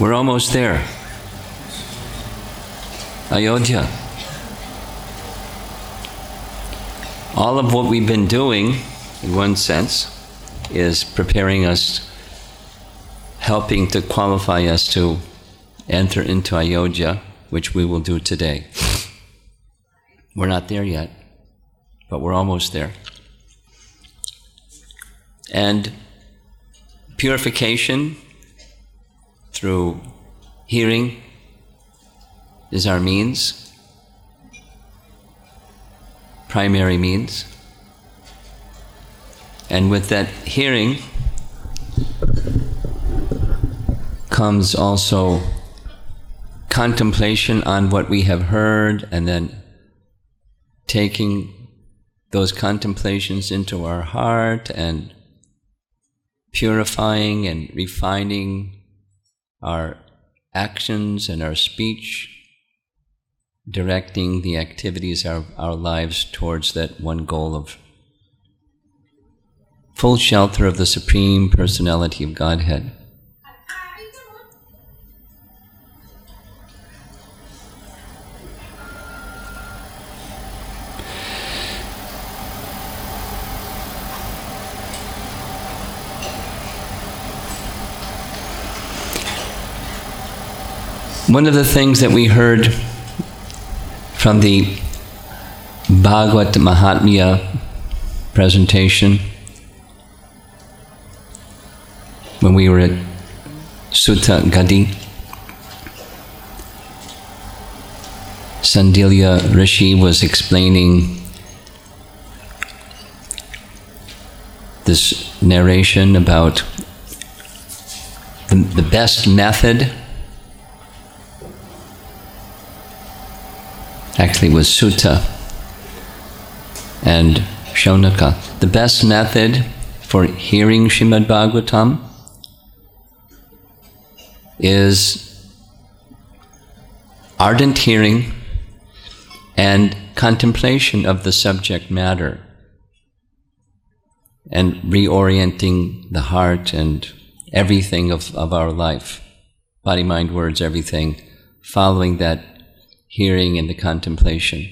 We're almost there. Ayodhya. All of what we've been doing, in one sense, is preparing us, helping to qualify us to enter into Ayodhya, which we will do today. We're not there yet, but we're almost there. And purification through hearing is our means, primary means. And with that hearing comes also contemplation on what we have heard, and then taking those contemplations into our heart and purifying and refining our actions and our speech, directing the activities of our lives towards that one goal of full shelter of the Supreme Personality of Godhead. One of the things that we heard from the Bhagavad Mahatmya presentation when we were at Sutta Gadi, Sandilya Rishi was explaining this narration about the best method. Actually, it was Sutta and Shaunaka. The best method for hearing Srimad Bhagavatam is ardent hearing and contemplation of the subject matter, and reorienting the heart and everything of our life, body, mind, words, everything, following that hearing and the contemplation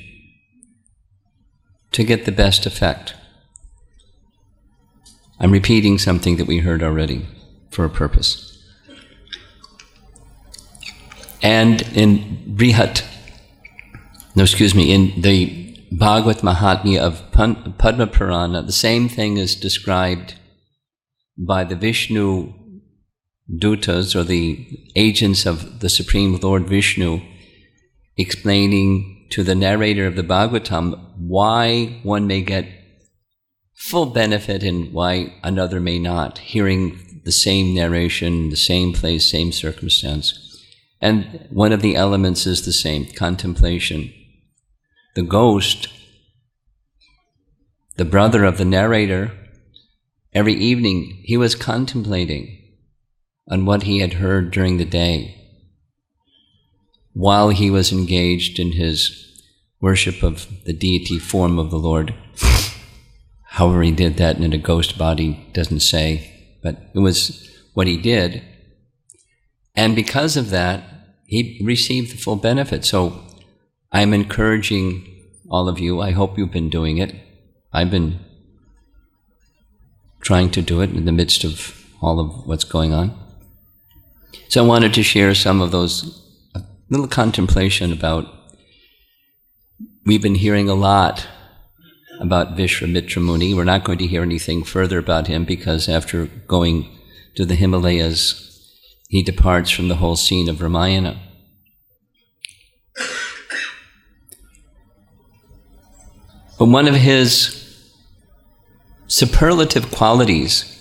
to get the best effect. I'm repeating something that we heard already for a purpose. And in in the Bhagavad Mahatmya of Padma Purana, the same thing is described by the Vishnu Dutas, or the agents of the Supreme Lord Vishnu, explaining to the narrator of the Bhagavatam why one may get full benefit and why another may not, hearing the same narration, the same place, same circumstance. And one of the elements is the same, contemplation. The ghost, the brother of the narrator, every evening he was contemplating on what he had heard during the day, while he was engaged in his worship of the deity form of the Lord. However he did that in a ghost body doesn't say, but it was what he did. And because of that, he received the full benefit. So I'm encouraging all of you, I hope you've been doing it. I've been trying to do it in the midst of all of what's going on. So I wanted to share some of those little contemplation about, we've been hearing a lot about Vishwamitra Muni. We're not going to hear anything further about him because after going to the Himalayas, he departs from the whole scene of Ramayana. But one of his superlative qualities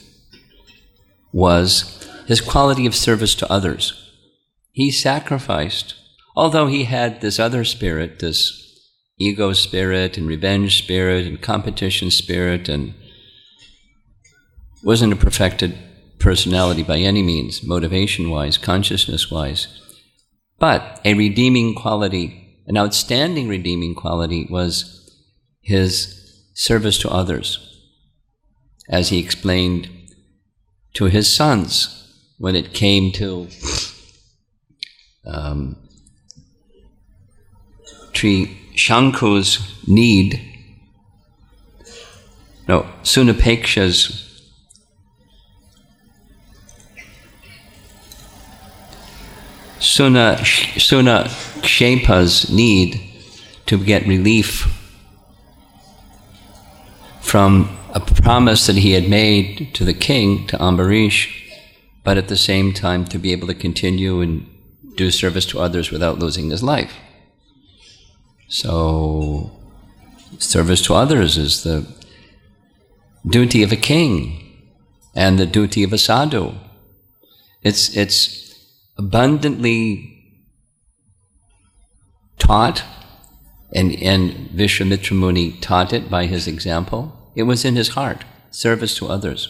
was his quality of service to others. He sacrificed. Although he had this other spirit, this ego spirit and revenge spirit and competition spirit, and wasn't a perfected personality by any means, motivation-wise, consciousness-wise, but a redeeming quality, an outstanding redeeming quality was his service to others, as he explained to his sons when it came to Trishanku's need, no, Sunapeksha's Sunakshepa's need to get relief from a promise that he had made to the king, to Ambarish, but at the same time to be able to continue and do service to others without losing his life. So, service to others is the duty of a king and the duty of a sadhu. It's abundantly taught, and Vishwamitra Muni taught it by his example. It was in his heart, service to others.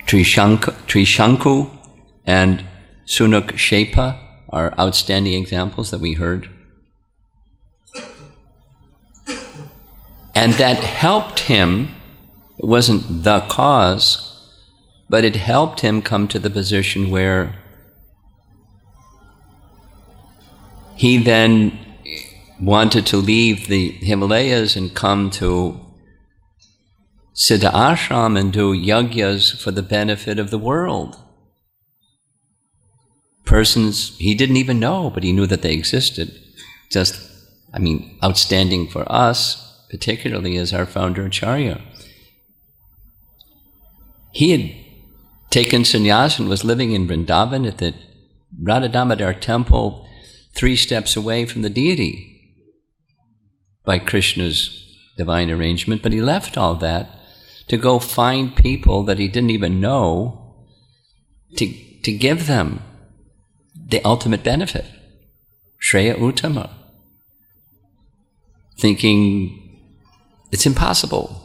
Trishanku and Sunakshepa are outstanding examples that we heard. And that helped him. It wasn't the cause, but it helped him come to the position where he then wanted to leave the Himalayas and come to Siddha Ashram and do yagyas for the benefit of the world. Persons he didn't even know, but he knew that they existed. Just, outstanding for us, particularly as our founder Acharya. He had taken sannyas and was living in Vrindavan at the Radha Damodar temple 3 steps away from the deity by Krishna's divine arrangement, but he left all that to go find people that he didn't even know to give them the ultimate benefit, Shreya Uttama, thinking it's impossible.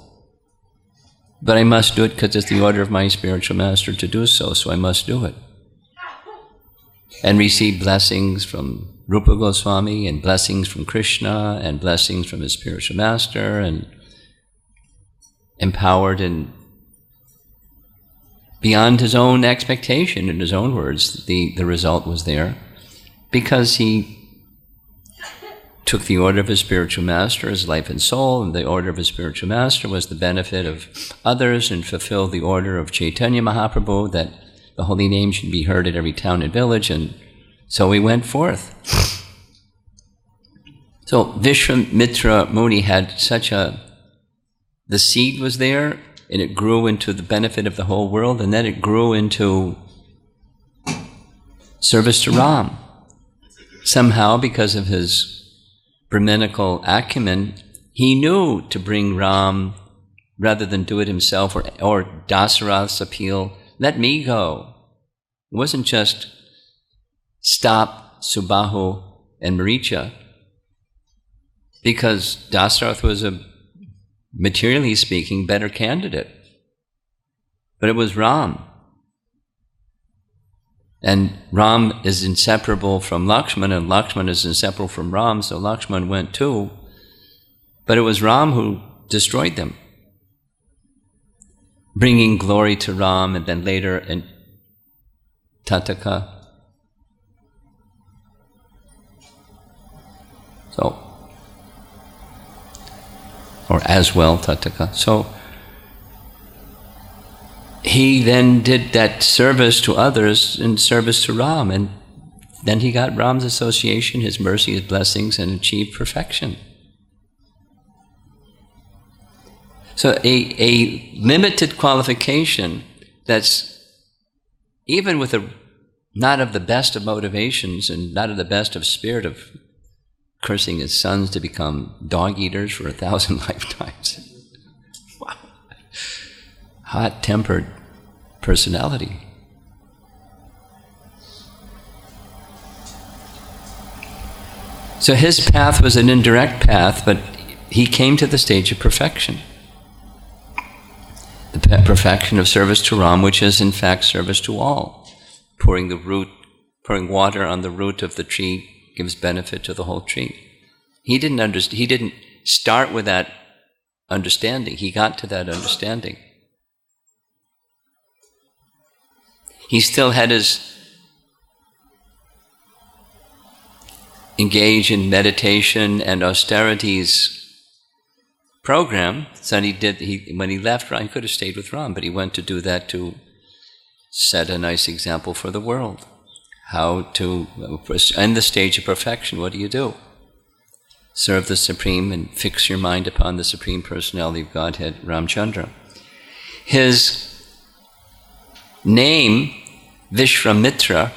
But I must do it because it's the order of my spiritual master to do so, so I must do it. And receive blessings from Rupa Goswami, and blessings from Krishna, and blessings from his spiritual master, and empowered and beyond his own expectation, in his own words, the result was there, because he took the order of his spiritual master as life and soul, and the order of his spiritual master was the benefit of others, and fulfilled the order of Chaitanya Mahaprabhu that the holy name should be heard at every town and village, and so he went forth. So Vishwamitra Muni had the seed was there, and it grew into the benefit of the whole world, and then it grew into service to Ram. Somehow, because of his Brahminical acumen, he knew to bring Ram, rather than do it himself, or Dasarath's appeal, let me go. It wasn't just stop Subahu and Maricha, because Dasarath was a, materially speaking, better candidate. But it was Ram. And Ram is inseparable from Lakshmana, and Lakshmana is inseparable from Ram, so Lakshmana went too. But it was Ram who destroyed them, bringing glory to Ram, and then later in Tataka. So, or as well, Tataka. So, he then did that service to others in service to Ram, and then he got Ram's association, his mercy, his blessings, and achieved perfection. So a limited qualification that's even with not of the best of motivations and not of the best of spirit of cursing his sons to become dog-eaters for 1,000 lifetimes. Wow. Hot-tempered personality. So his path was an indirect path, but he came to the stage of perfection. The perfection of service to Ram, which is in fact service to all. Pouring water on the root of the tree gives benefit to the whole tree. He didn't start with that understanding. He got to that understanding. He still had his engage in meditation and austerities program. So when he left Ram, he could have stayed with Ram, but he went to do that to set a nice example for the world. How to, in the stage of perfection, what do? Serve the Supreme and fix your mind upon the Supreme Personality of Godhead, Ramchandra. His name, Vishwamitra,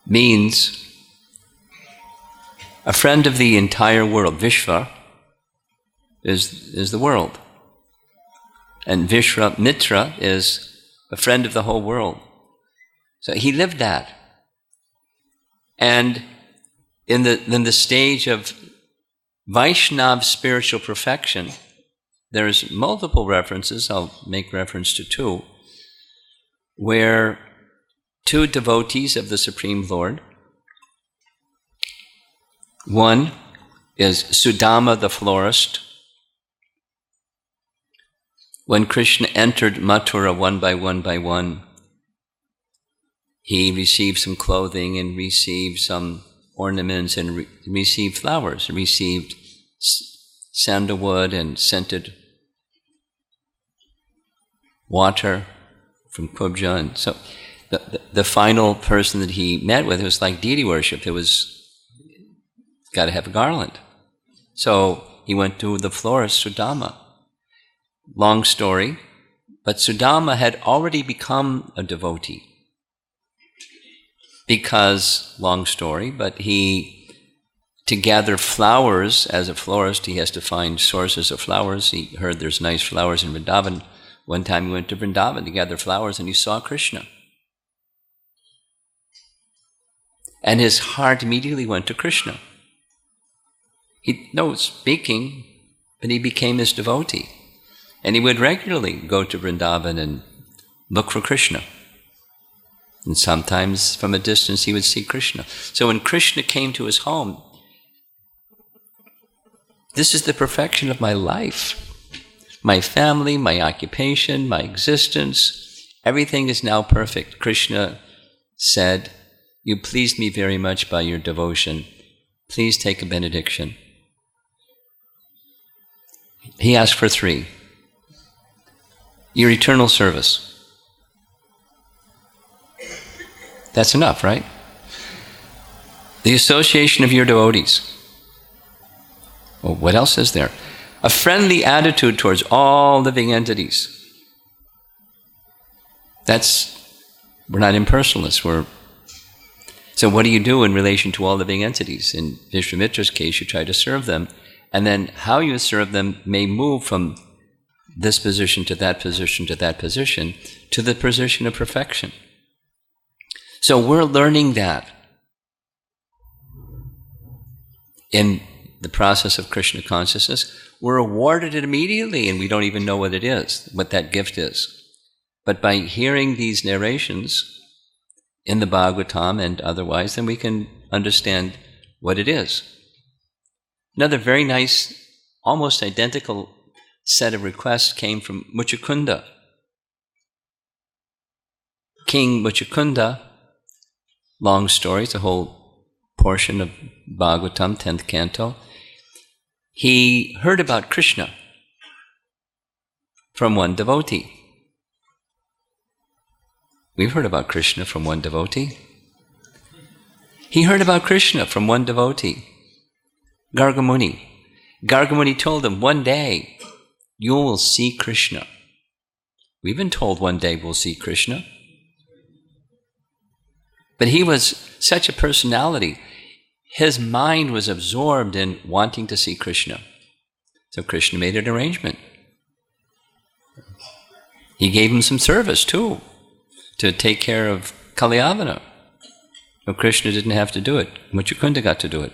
means a friend of the entire world. Vishva is the world. And Vishwamitra is a friend of the whole world. So he lived that. And in the stage of Vaishnav spiritual perfection, there's multiple references, I'll make reference to two, where two devotees of the Supreme Lord, one is Sudama the florist. When Krishna entered Mathura one by one, he received some clothing and received some ornaments and received flowers, received sandalwood and scented water from Kubja. And so the final person that he met with, it was like deity worship. It was got to have a garland. So he went to the florist, Sudama. Long story, but Sudama had already become a devotee. Because, long story, but to gather flowers as a florist, he has to find sources of flowers. He heard there's nice flowers in Vrindavan. One time he went to Vrindavan to gather flowers and he saw Krishna. And his heart immediately went to Krishna. He knows speaking, but he became his devotee. And he would regularly go to Vrindavan and look for Krishna. And sometimes from a distance he would see Krishna. So when Krishna came to his home, this is the perfection of my life. My family, my occupation, my existence, everything is now perfect. Krishna said, "You pleased me very much by your devotion. Please take a benediction." He asked for three. Your eternal service. That's enough, right? The association of your devotees. Well, what else is there? A friendly attitude towards all living entities. We're not impersonalists. So what do you do in relation to all living entities? In Vishwamitra's case, you try to serve them, and then how you serve them may move from this position to that position to that position to the position of perfection. So we're learning that in the process of Krishna consciousness. We're awarded it immediately and we don't even know what it is, what that gift is. But by hearing these narrations in the Bhagavatam and otherwise, then we can understand what it is. Another very nice, almost identical set of requests came from Muchukunda. King Muchukunda, long story, it's a whole portion of Bhagavatam, 10th canto. He heard about Krishna from one devotee. We've heard about Krishna from one devotee. He heard about Krishna from one devotee, Gargamuni. Gargamuni told him, one day you will see Krishna. We've been told one day we'll see Krishna. But he was such a personality. His mind was absorbed in wanting to see Krishna. So Krishna made an arrangement. He gave him some service too, to take care of Kalyavana. No, Krishna didn't have to do it. Muchukunda got to do it.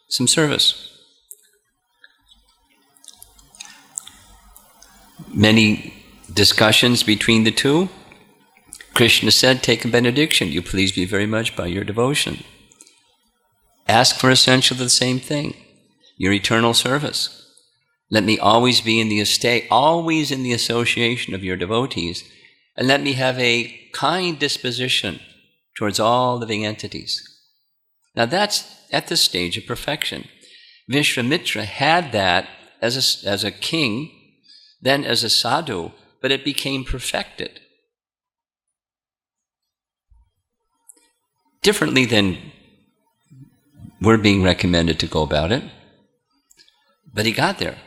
Some service. Many discussions between the two. Krishna said, take a benediction. You please me very much by your devotion. Ask for essentially the same thing. Your eternal service. Let me always be in the estate, always in the association of your devotees. and let me have a kind disposition towards all living entities. Now that's at the stage of perfection. Vishwamitra had that as a king, then as a sadhu, but it became perfected. Differently than we're being recommended to go about it, but he got there.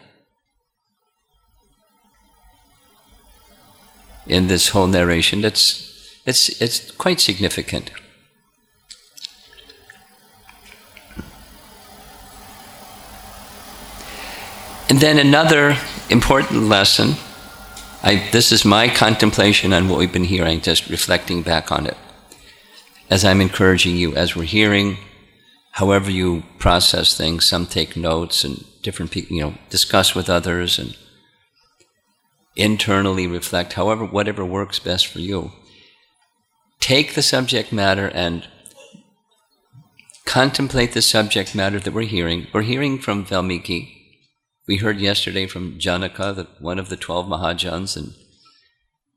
In this whole narration, it's quite significant. And then another important lesson, this is my contemplation on what we've been hearing, just reflecting back on it. As I'm encouraging you, as we're hearing, however you process things, some take notes and different people, discuss with others and internally reflect, whatever works best for you. Take the subject matter and contemplate the subject matter that we're hearing. We're hearing from Valmiki. We heard yesterday from Janaka, one of the 12 Mahajans. And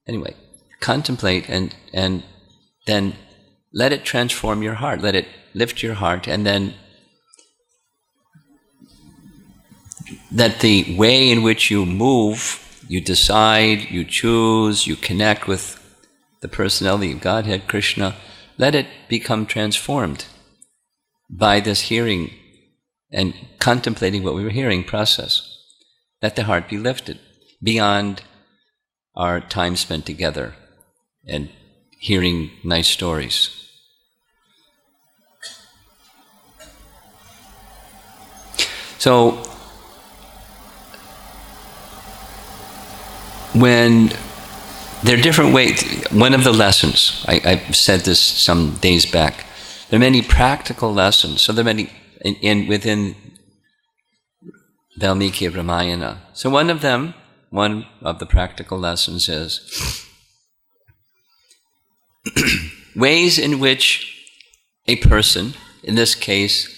anyway, contemplate and then let it transform your heart. Let it lift your heart, and then that the way in which you move, you decide, you choose, you connect with the personality of Godhead, Krishna, let it become transformed by this hearing and contemplating what we were hearing process. Let the heart be lifted beyond our time spent together and hearing nice stories. So, when there are different ways, one of the lessons, I've said this some days back, there are many practical lessons. So there are many within Valmiki Ramayana. So one of the practical lessons is ways in which a person, in this case,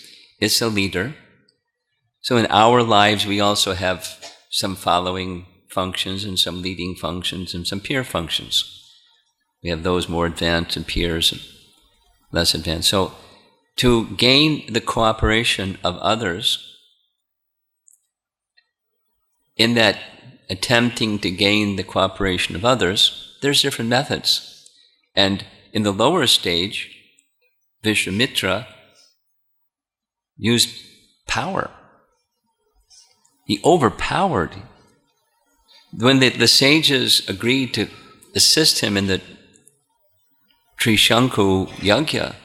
is a leader. So in our lives, we also have some following functions and some leading functions and some peer functions. We have those more advanced and peers and less advanced. So to gain the cooperation of others, in that attempting to gain the cooperation of others, there's different methods. And in the lower stage, Vishwamitra used power. He overpowered. When the sages agreed to assist him in the Trishanku Yajna,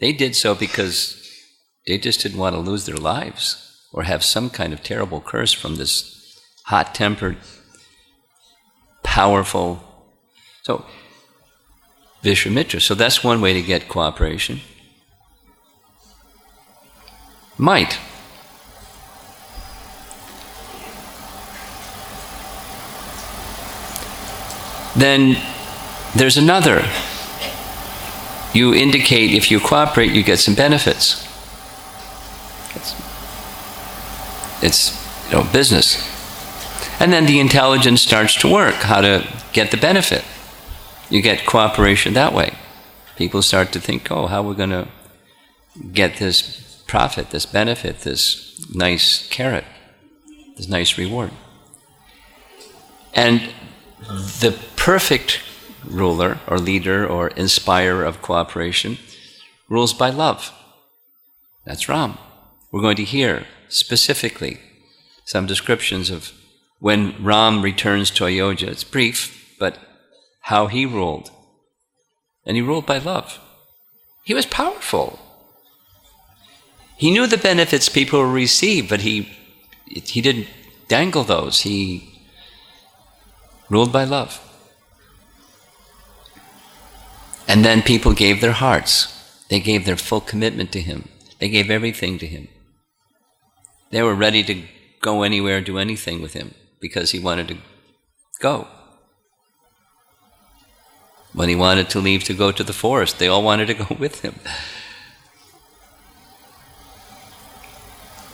they did so because they just didn't want to lose their lives or have some kind of terrible curse from this hot-tempered, powerful. So, Vishwamitra. So that's one way to get cooperation. Might. Then there's another. You indicate if you cooperate, you get some benefits. It's business. And then the intelligence starts to work, how to get the benefit. You get cooperation that way. People start to think, how are we going to get this profit, this benefit, this nice carrot, this nice reward. And the perfect ruler or leader or inspirer of cooperation rules by love. That's Ram. We're going to hear specifically some descriptions of when Ram returns to Ayodhya. It's brief, but how he ruled. And he ruled by love. He was powerful. He knew the benefits people will receive, but he didn't dangle those. He ruled by love. And then people gave their hearts. They gave their full commitment to him. They gave everything to him. They were ready to go anywhere, do anything with him, because he wanted to go. When he wanted to leave to go to the forest, they all wanted to go with him.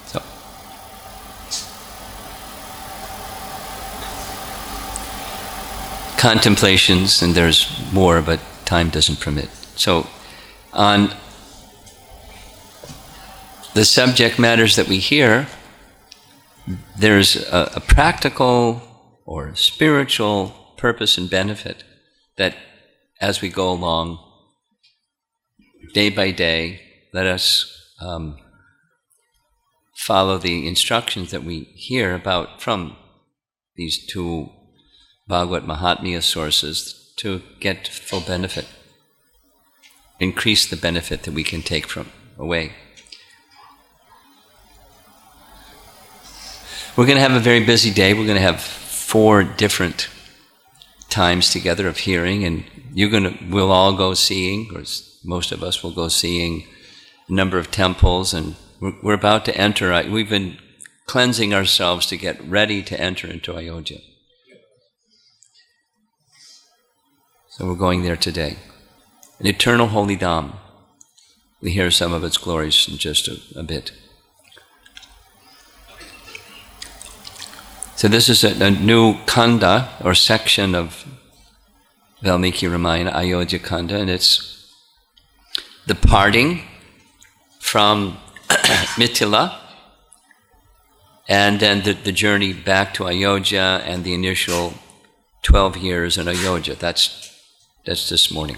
So, contemplations, and there's more, but time doesn't permit. So, on the subject matters that we hear, there's a practical or spiritual purpose and benefit that as we go along, day by day, let us follow the instructions that we hear about from these two Bhagavad Mahatmya sources to get full benefit, increase the benefit that we can take from away. We're going to have a very busy day. We're going to have 4 different times together of hearing, and we'll all go seeing, or most of us will go seeing a number of temples, and we're about to enter. We've been cleansing ourselves to get ready to enter into Ayodhya. So we're going there today. An eternal holy Dham. We hear some of its glories in just a bit. So this is a new kanda, or section of Valmiki Ramayana, Ayodhya Kanda, and it's the parting from Mithila, and then the journey back to Ayodhya, and the initial 12 years in Ayodhya. That's this morning.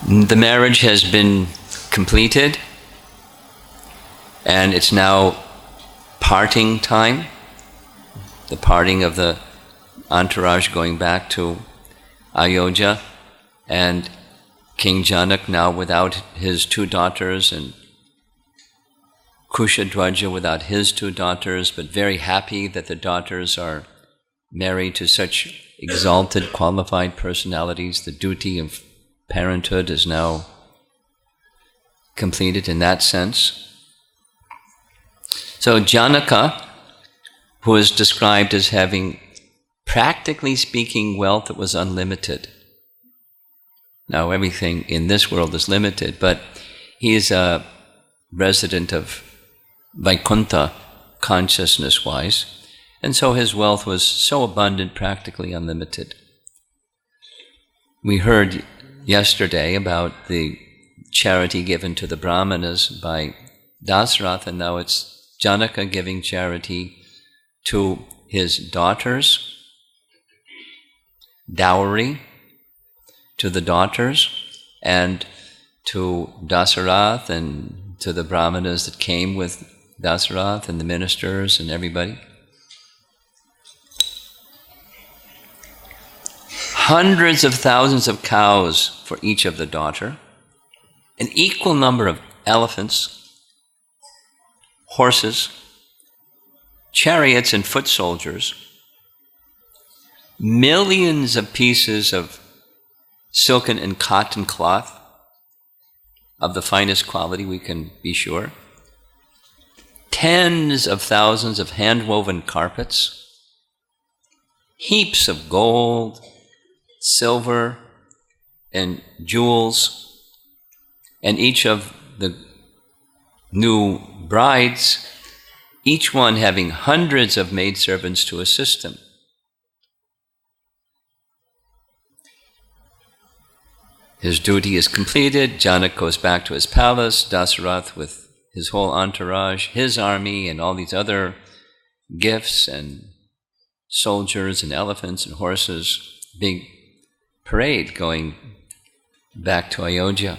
The marriage has been completed, and it's now parting time, the parting of the entourage going back to Ayodhya, and King Janak now without his 2 daughters, and Kushadwaja without his 2 daughters, but very happy that the daughters are married to such exalted, qualified personalities. The duty of parenthood is now completed in that sense. So Janaka, who is described as having, practically speaking, wealth that was unlimited. Now everything in this world is limited, but he is a resident of Vaikuntha, consciousness-wise, and so his wealth was so abundant, practically unlimited. We heard yesterday about the charity given to the Brahmanas by Dasratha, and now it's Janaka giving charity to his daughters, dowry to the daughters, and to Dasarath, and to the Brahmanas that came with Dasarath, and the ministers and everybody. Hundreds of thousands of cows for each of the daughter, an equal number of elephants, horses, chariots and foot soldiers, millions of pieces of silken and cotton cloth of the finest quality, we can be sure, tens of thousands of hand-woven carpets, heaps of gold, silver, and jewels, and each of the new brides, each one having hundreds of maidservants to assist them. His duty is completed. Janak goes back to his palace. Dasarath with his whole entourage, his army, and all these other gifts and soldiers and elephants and horses. Big parade going back to Ayodhya.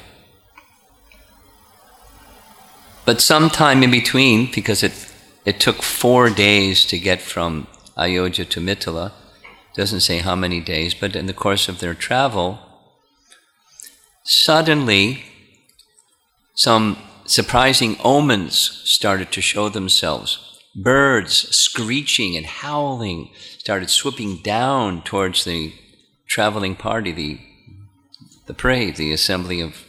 But sometime in between, because it took 4 days to get from Ayodhya to Mithila, it doesn't say how many days, but in the course of their travel, suddenly some surprising omens started to show themselves. Birds screeching and howling started swooping down towards the traveling party, the parade, the assembly of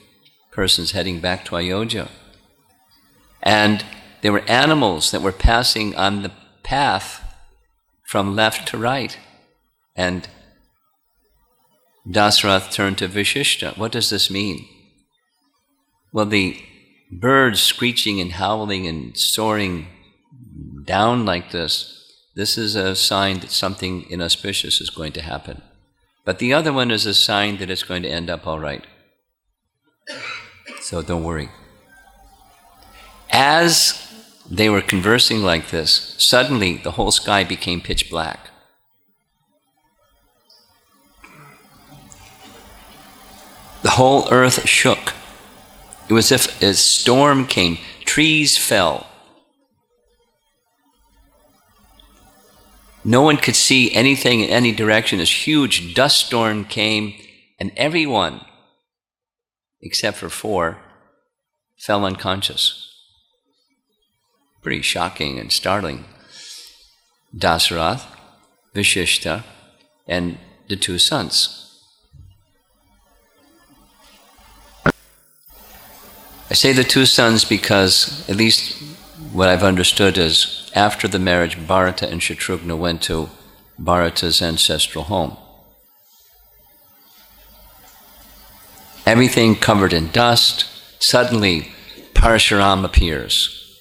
persons heading back to Ayodhya. And there were animals that were passing on the path from left to right. And Dasarath turned to Vishishta. What does this mean? Well, the birds screeching and howling and soaring down like this This is a sign that something inauspicious is going to happen. But the other one is a sign that it's going to end up all right. So don't worry. As they were conversing like this, suddenly the whole sky became pitch black. The whole earth shook. It was as if a storm came. Trees fell. No one could see anything in any direction. This huge dust storm came, and everyone, except for 4, fell unconscious. Pretty shocking and startling. Dasarath, Vashishta, and the 2 sons. I say the 2 sons because, at least what I've understood is, after the marriage, Bharata and Shatrughna went to Bharata's ancestral home. Everything covered in dust. Suddenly, Parasuram appears,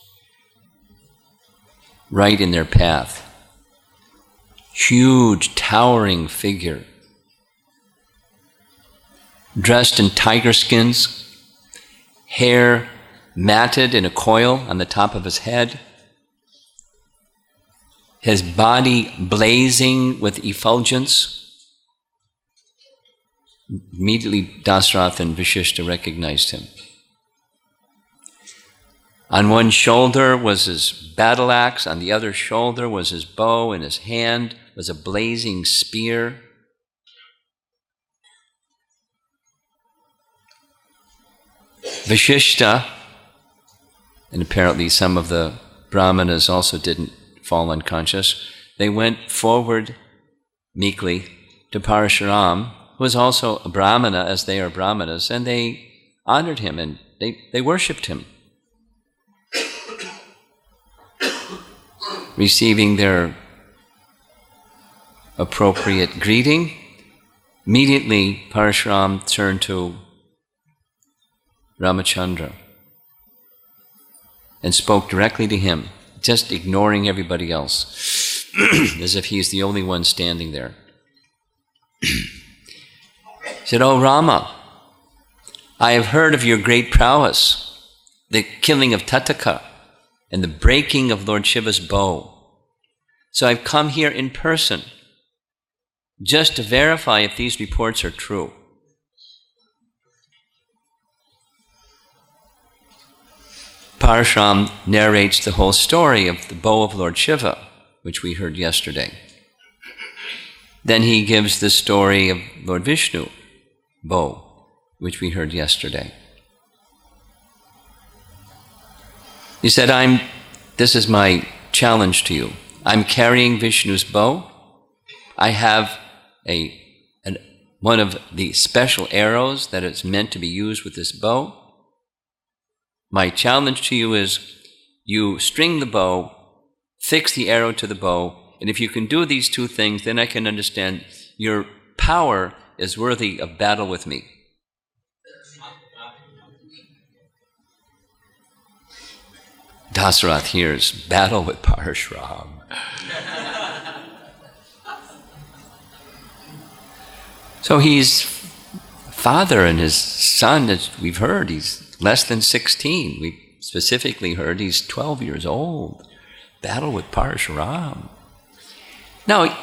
right in their path. Huge, towering figure, dressed in tiger skins, hair matted in a coil on the top of his head, his body blazing with effulgence. Immediately Dasarath and Vashishta recognized him. On one shoulder was his battle axe, on the other shoulder was his bow, in his hand was a blazing spear. Vashishta, and apparently some of the brahmanas also didn't fall unconscious, they went forward meekly to Parasuram, who was also a brahmana, as they are brahmanas, and they honored him and they worshipped him, receiving their appropriate greeting. Immediately, Parasuram turned to Ramachandra and spoke directly to him, just ignoring everybody else, as if he's the only one standing there. He said, "Oh Rama, I have heard of your great prowess, the killing of Tattaka and the breaking of Lord Shiva's bow. So I've come here in person just to verify if these reports are true." Parasuram narrates the whole story of the bow of Lord Shiva, which we heard yesterday. Then he gives the story of Lord Vishnu bow, which we heard yesterday. He said, this is my challenge to you. I'm carrying Vishnu's bow. I have one of the special arrows that is meant to be used with this bow. My challenge to you is, you string the bow, fix the arrow to the bow, and if you can do these 2 things, then I can understand your power is worthy of battle with me. Dasarath hears, battle with Parasuram. So he's father, and his son, as we've heard, he's less than 16. We specifically heard he's 12 years old. Battle with Parasuram. Now,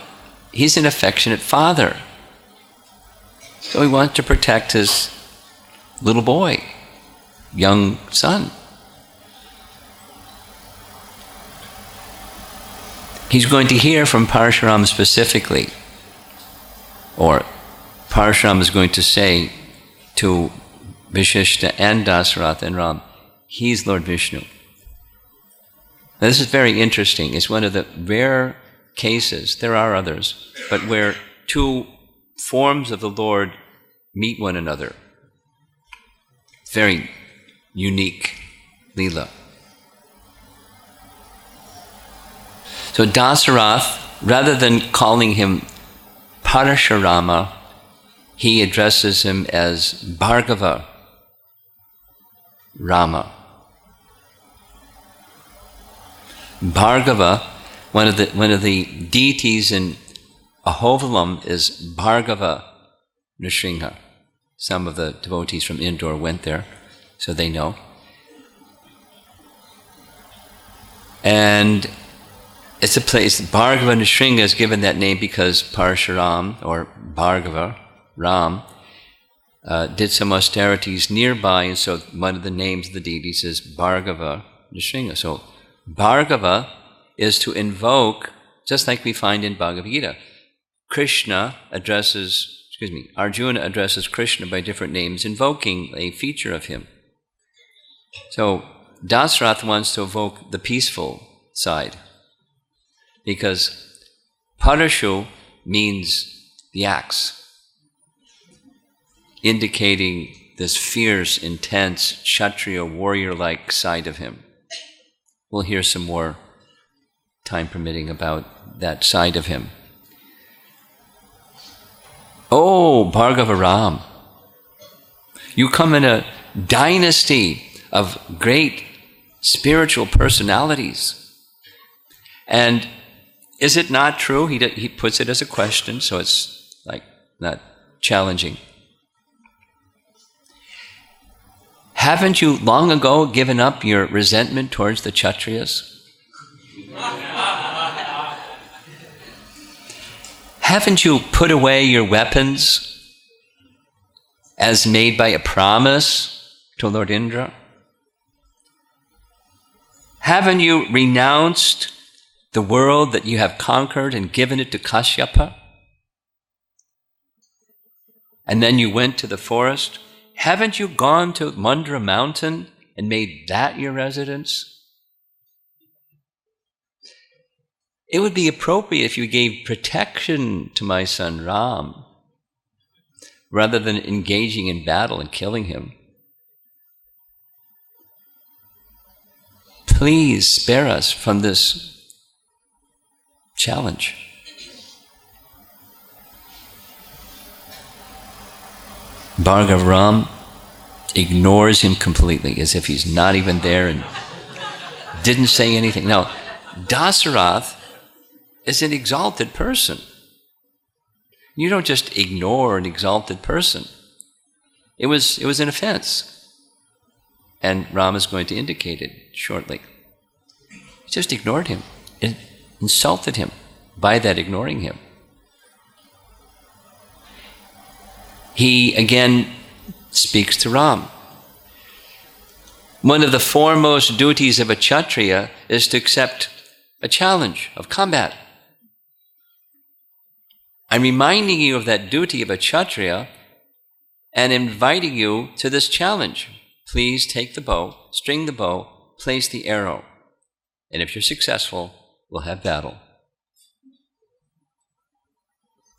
he's an affectionate father. So he wants to protect his little boy, young son. He's going to hear from Parasuram specifically, or Parasuram is going to say to Vashishta and Dasarath and Ram, he's Lord Vishnu. Now, this is very interesting. It's one of the rare cases, there are others, but where 2 forms of the Lord meet one another. Very unique Leela. So Dasarath, rather than calling him Parashurama, he addresses him as Bhargava Rama. Bhargava One of the deities in Ahovalam is Bhargava Nrsimha. Some of the devotees from Indore went there, so they know. And it's a place, Bhargava Nrsimha is given that name because Parasuram, or Bhargava, Ram, did some austerities nearby, and so one of the names of the deities is Bhargava Nrsimha. So Bhargava is to invoke, just like we find in Bhagavad Gita. Arjuna addresses Krishna by different names, invoking a feature of him. So Dasarath wants to evoke the peaceful side, because Parashu means the axe, indicating this fierce, intense, Kshatriya, warrior-like side of him. We'll hear some more, time permitting, about that side of him. Oh, Bhargava Ram, you come in a dynasty of great spiritual personalities. And is it not true? He puts it as a question, so it's like not challenging. Haven't you long ago given up your resentment towards the Kshatriyas? Haven't you put away your weapons as made by a promise to Lord Indra? Haven't you renounced the world that you have conquered and given it to Kashyapa? And then you went to the forest. Haven't you gone to Mandra mountain and made that your residence? It would be appropriate if you gave protection to my son Ram, rather than engaging in battle and killing him. Please spare us from this challenge. Bhargava Ram ignores him completely, as if he's not even there, and didn't say anything. Now, Dasarath is an exalted person. You don't just ignore an exalted person. It was an offense. And Rama is going to indicate it shortly. He just ignored him, insulted him by that ignoring him. He again speaks to Ram. One of the foremost duties of a Kshatriya is to accept a challenge of combat. I'm reminding you of that duty of a Kshatriya and inviting you to this challenge. Please take the bow, string the bow, place the arrow. And if you're successful, we'll have battle.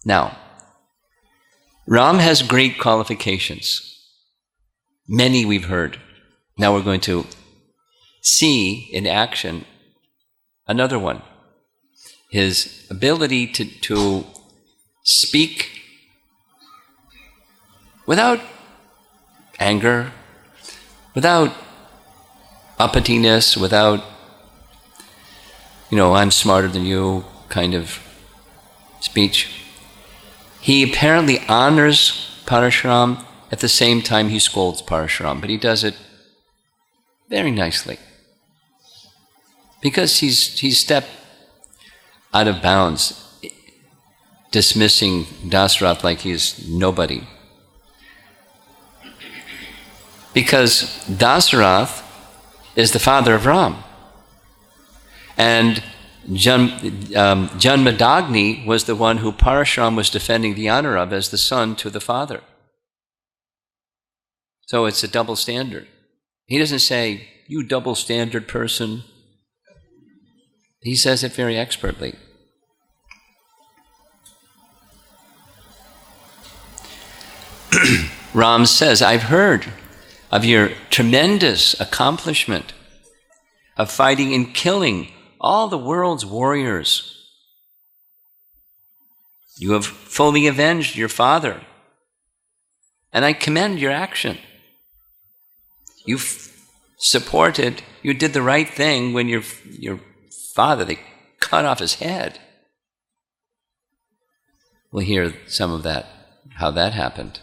Now, Ram has great qualifications. Many we've heard. Now we're going to see in action another one. His ability to speak without anger, without uppityness, without, I'm smarter than you kind of speech. He apparently honors Parasuram, at the same time he scolds Parasuram, but he does it very nicely. Because he's stepped out of bounds, dismissing Dasarath like he's nobody. Because Dasarath is the father of Ram. And Janmashtami was the one who Parasuram was defending the honor of as the son to the father. So it's a double standard. He doesn't say, you double standard person. He says it very expertly. Ram says, I've heard of your tremendous accomplishment of fighting and killing all the world's warriors. You have fully avenged your father, and I commend your action. You did the right thing when your father, they cut off his head. We'll hear some of that, how that happened.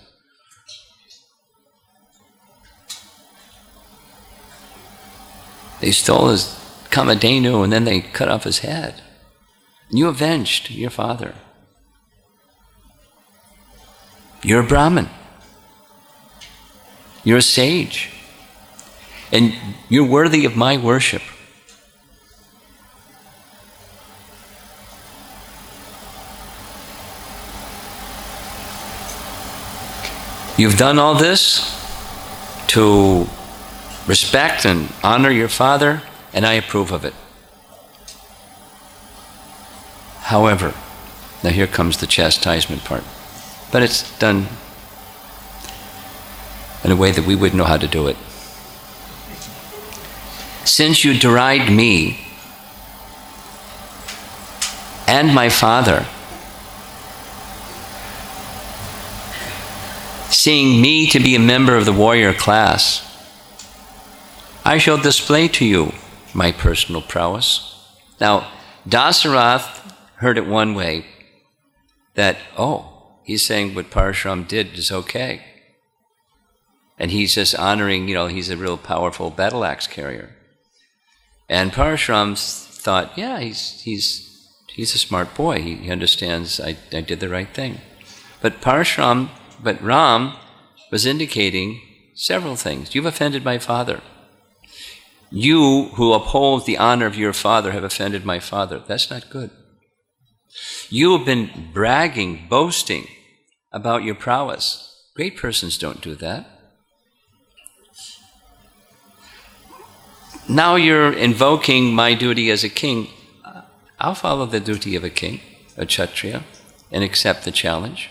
They stole his Kamadhenu and then they cut off his head. You avenged your father. You're a Brahmin. You're a sage. And you're worthy of my worship. You've done all this to respect and honor your father, and I approve of it. However, now here comes the chastisement part, but it's done in a way that we wouldn't know how to do it. Since you derided me and my father, seeing me to be a member of the warrior class, I shall display to you my personal prowess. Now, Dasarath heard it one way, that, oh, he's saying what Parasuram did is okay. And he's just honoring, he's a real powerful battle axe carrier. And Parasuram thought, yeah, he's a smart boy. He understands I did the right thing. But Ram was indicating several things. You've offended my father. You who uphold the honor of your father have offended my father. That's not good. You have been bragging, boasting about your prowess. Great persons don't do that. Now you're invoking my duty as a king. I'll follow the duty of a king, a Kshatriya, and accept the challenge.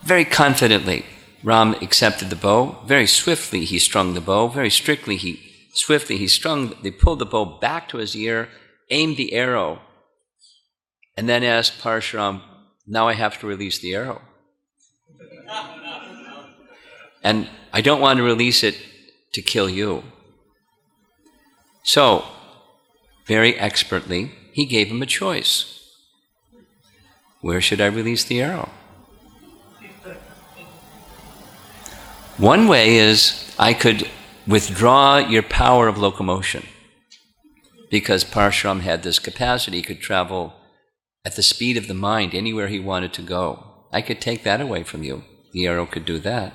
Very confidently, Ram accepted the bow. Very swiftly he strung the bow. Very swiftly he pulled the bow back to his ear, aimed the arrow, and then asked Parasuram, now I have to release the arrow. And I don't want to release it to kill you. So, very expertly, he gave him a choice. Where should I release the arrow? One way is I could withdraw your power of locomotion, because Parasuram had this capacity. He could travel at the speed of the mind anywhere he wanted to go. I could take that away from you. The arrow could do that.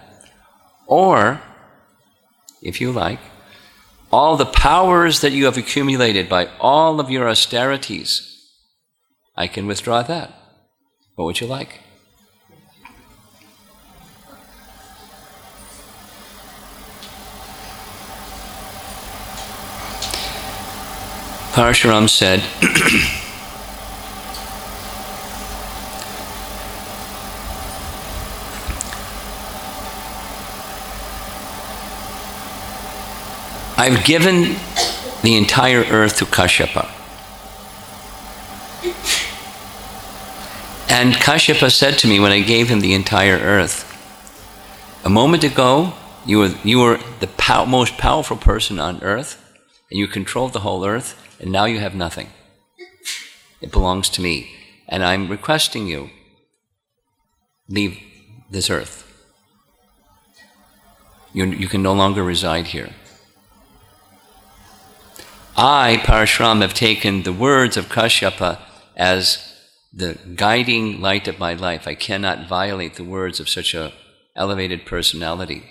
Or, if you like, all the powers that you have accumulated by all of your austerities, I can withdraw that. What would you like? Parasuram said, I've given the entire earth to Kashyapa. And Kashyapa said to me when I gave him the entire earth, a moment ago, you were the most powerful person on earth, and you controlled the whole earth, and now you have nothing. It belongs to me. And I'm requesting you, leave this earth. You can no longer reside here. I, Parasuram, have taken the words of Kashyapa as the guiding light of my life. I cannot violate the words of such an elevated personality.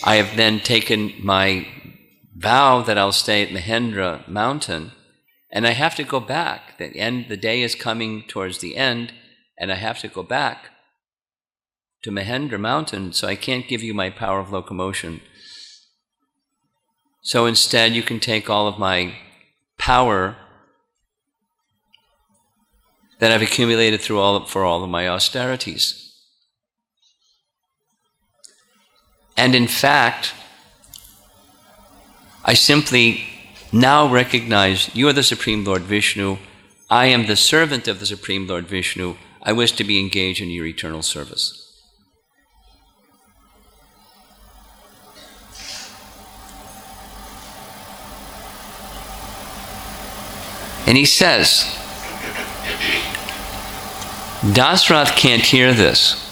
I have then taken my vow that I'll stay at Mahendra mountain, and I have to go back. The day is coming towards the end, and I have to go back to Mahendra mountain, so I can't give you my power of locomotion. So instead, you can take all of my power that I've accumulated for all of my austerities. And in fact, I simply now recognize you are the Supreme Lord Vishnu. I am the servant of the Supreme Lord Vishnu. I wish to be engaged in your eternal service. And he says, Dasrath can't hear this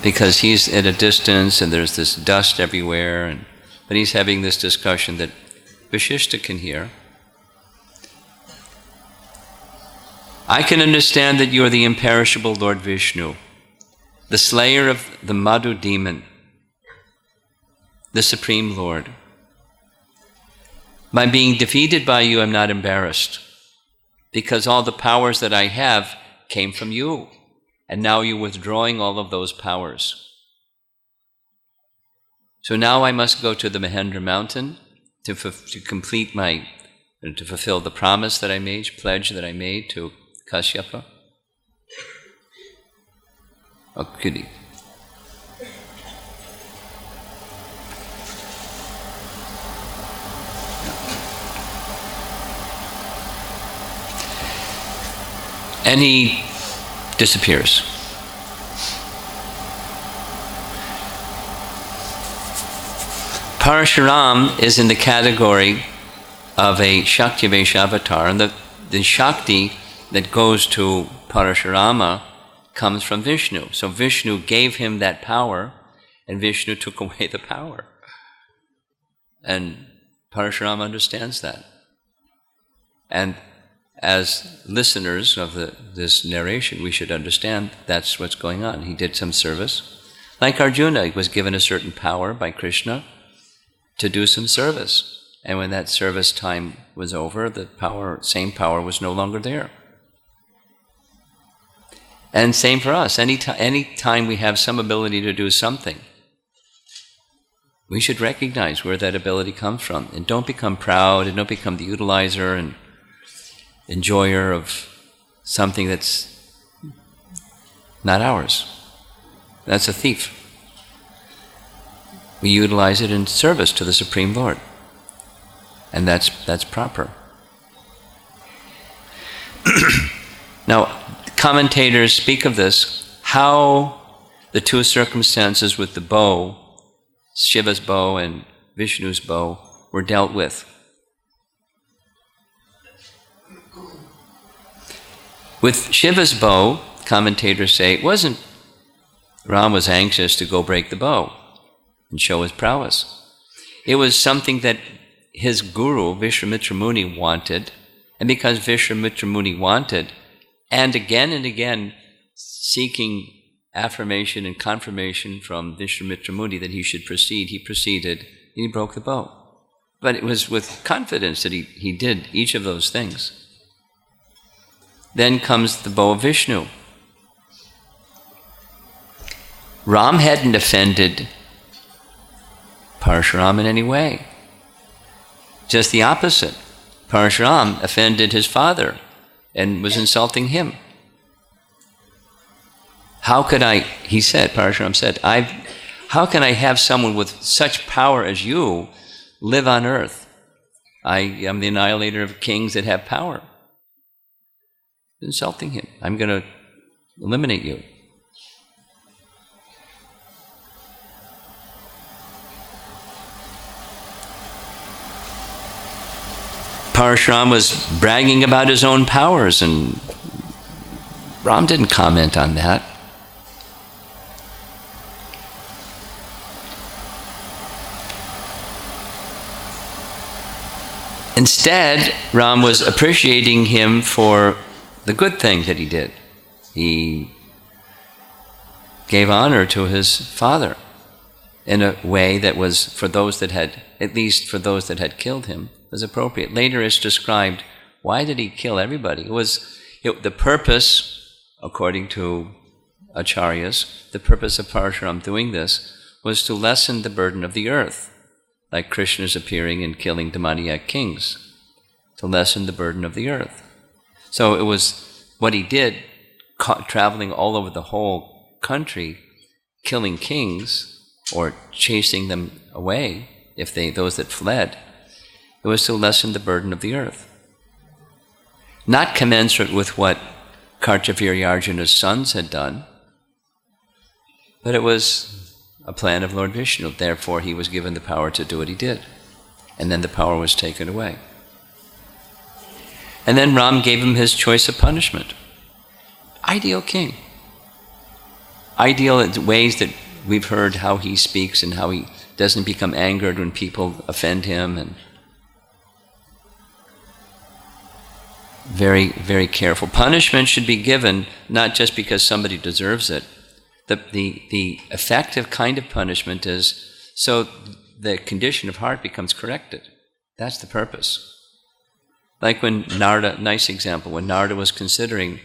because he's at a distance and there's this dust everywhere, but he's having this discussion that Vashishta can hear. I can understand that you are the imperishable Lord Vishnu, the slayer of the Madhu demon, the Supreme Lord. By being defeated by you, I'm not embarrassed, because all the powers that I have came from you, and now you're withdrawing all of those powers. So now I must go to the Mahendra mountain to complete to fulfill the promise that I made, pledge that I made to Kashyapa. Oh, goody. And he disappears. Parasuram is in the category of a Shakti Vaishavatar, and the Shakti that goes to Parashurama comes from Vishnu. So Vishnu gave him that power, and Vishnu took away the power. And Parashurama understands that. And as listeners of this narration, we should understand that's what's going on. He did some service. Like Arjuna, he was given a certain power by Krishna to do some service. And when that service time was over, the same power was no longer there. And same for us. Any time we have some ability to do something, we should recognize where that ability comes from. And don't become proud, and don't become the utilizer and enjoyer of something that's not ours. That's a thief. We utilize it in service to the Supreme Lord. And that's proper. Now, commentators speak of this, how the two circumstances with the bow, Shiva's bow and Vishnu's bow, were dealt with. With Shiva's bow, commentators say, it wasn't Ram was anxious to go break the bow and show his prowess. It was something that his guru, Vishwamitra Muni, wanted, and because Vishwamitra Muni wanted, and again seeking affirmation and confirmation from Vishwamitra Muni that he should proceed, he proceeded, and he broke the bow. But it was with confidence that he did each of those things. Then comes the bow of Vishnu. Ram hadn't offended Parashuram in any way. Just the opposite. Parashuram offended his father and was insulting him. How could Parashuram said, how can I have someone with such power as you live on earth? I am the annihilator of kings that have power. Insulting him. I'm going to eliminate you. Parashuram was bragging about his own powers, and Ram didn't comment on that. Instead, Ram was appreciating him for the good thing that he did. He gave honor to his father in a way that was, for those that had, at least for those that had killed him, was appropriate. Later it's described, why did he kill everybody? The purpose, according to acharyas, the purpose of Parashuram doing this was to lessen the burden of the earth, like Krishna's appearing and killing demoniac kings, to lessen the burden of the earth. So it was what he did, traveling all over the whole country, killing kings or chasing them away, those that fled. It was to lessen the burden of the earth. Not commensurate with what Kartavirya Arjuna's sons had done, but it was a plan of Lord Vishnu. Therefore, he was given the power to do what he did. And then the power was taken away. And then Ram gave him his choice of punishment. Ideal king. Ideal in ways that we've heard how he speaks and how he doesn't become angered when people offend him, and very, very careful. Punishment should be given not just because somebody deserves it. The effective kind of punishment is so the condition of heart becomes corrected. That's the purpose. Like when Narada, nice example, when Narada was considering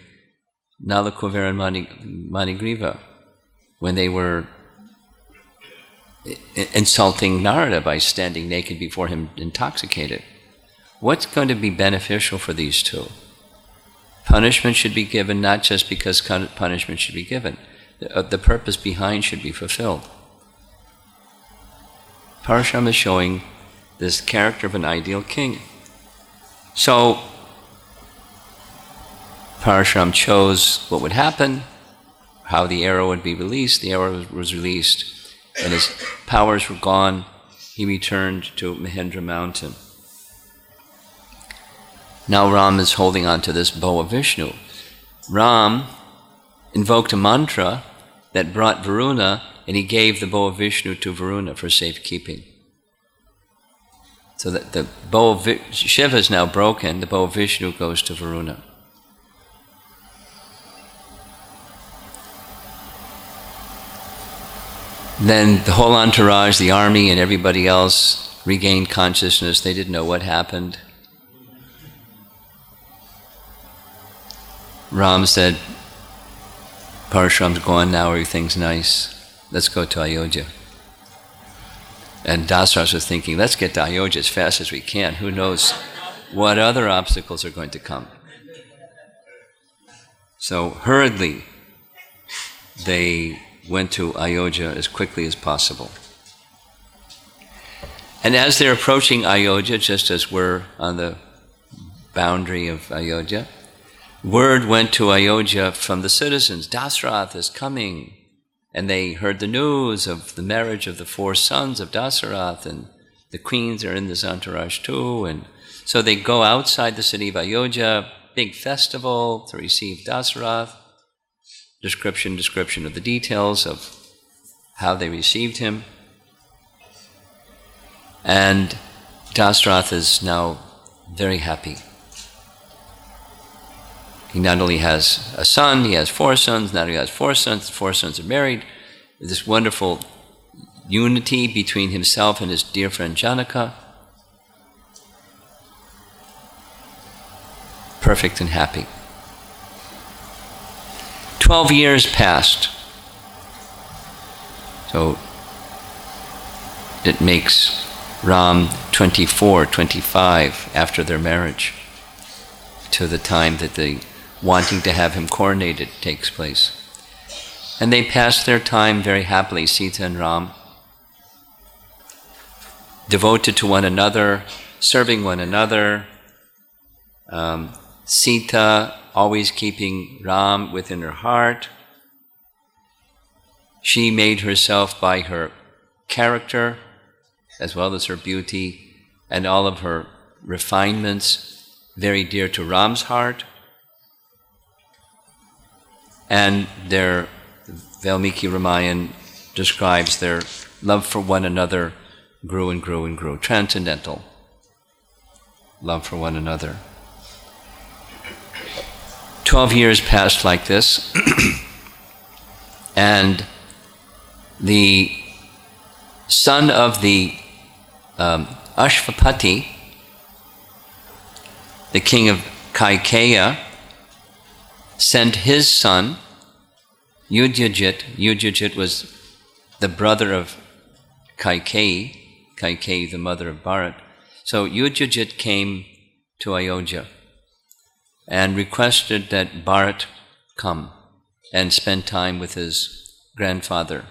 Nalakuvara and Manigriva, when they were insulting Narada by standing naked before him intoxicated. What's going to be beneficial for these two? Punishment should be given not just because punishment should be given. The purpose behind should be fulfilled. Parasuram is showing this character of an ideal king. So, Parasuram chose what would happen, how the arrow would be released. The arrow was released, and his powers were gone. He returned to Mahendra mountain. Now Ram is holding on to this bow of Vishnu. Ram invoked a mantra that brought Varuna, and he gave the bow of Vishnu to Varuna for safekeeping. So that the bow of Shiva is now broken, the bow of Vishnu goes to Varuna. Then the whole entourage, the army and everybody else regained consciousness. They didn't know what happened. Ram said, Parashuram's gone now, everything's nice. Let's go to Ayodhya. And Dasaraj was thinking, let's get to Ayodhya as fast as we can. Who knows what other obstacles are going to come. So hurriedly, they went to Ayodhya as quickly as possible. And as they're approaching Ayodhya, just as we're on the boundary of Ayodhya, word went to Ayodhya from the citizens, Dasarath is coming. And they heard the news of the marriage of the 4 sons of Dasarath, and the queens are in this entourage too. And so they go outside the city of Ayodhya, big festival to receive Dasarath. Description of the details of how they received him. And Dasarath is now very happy. He not only has a son, he has 4 sons, not only has 4 sons, the 4 sons are married. This wonderful unity between himself and his dear friend Janaka. Perfect and happy. 12 years passed. So it makes Ram 24, 25 after their marriage, to the time that the wanting to have him coronated takes place. And they passed their time very happily, Sita and Ram, devoted to one another, serving one another. Sita always keeping Ram within her heart. She made herself by her character, as well as her beauty, and all of her refinements, very dear to Ram's heart. And their Valmiki Ramayana describes their love for one another grew and grew and grew. Transcendental love for one another. 12 years passed like this, and the son of the Ashvapati, the king of Kaikeya, sent his son, Yudhajit. Yudhajit was the brother of Kaikeyi, Kaikeyi the mother of Bharat. So Yudhajit came to Ayodhya and requested that Bharat come and spend time with his grandfather,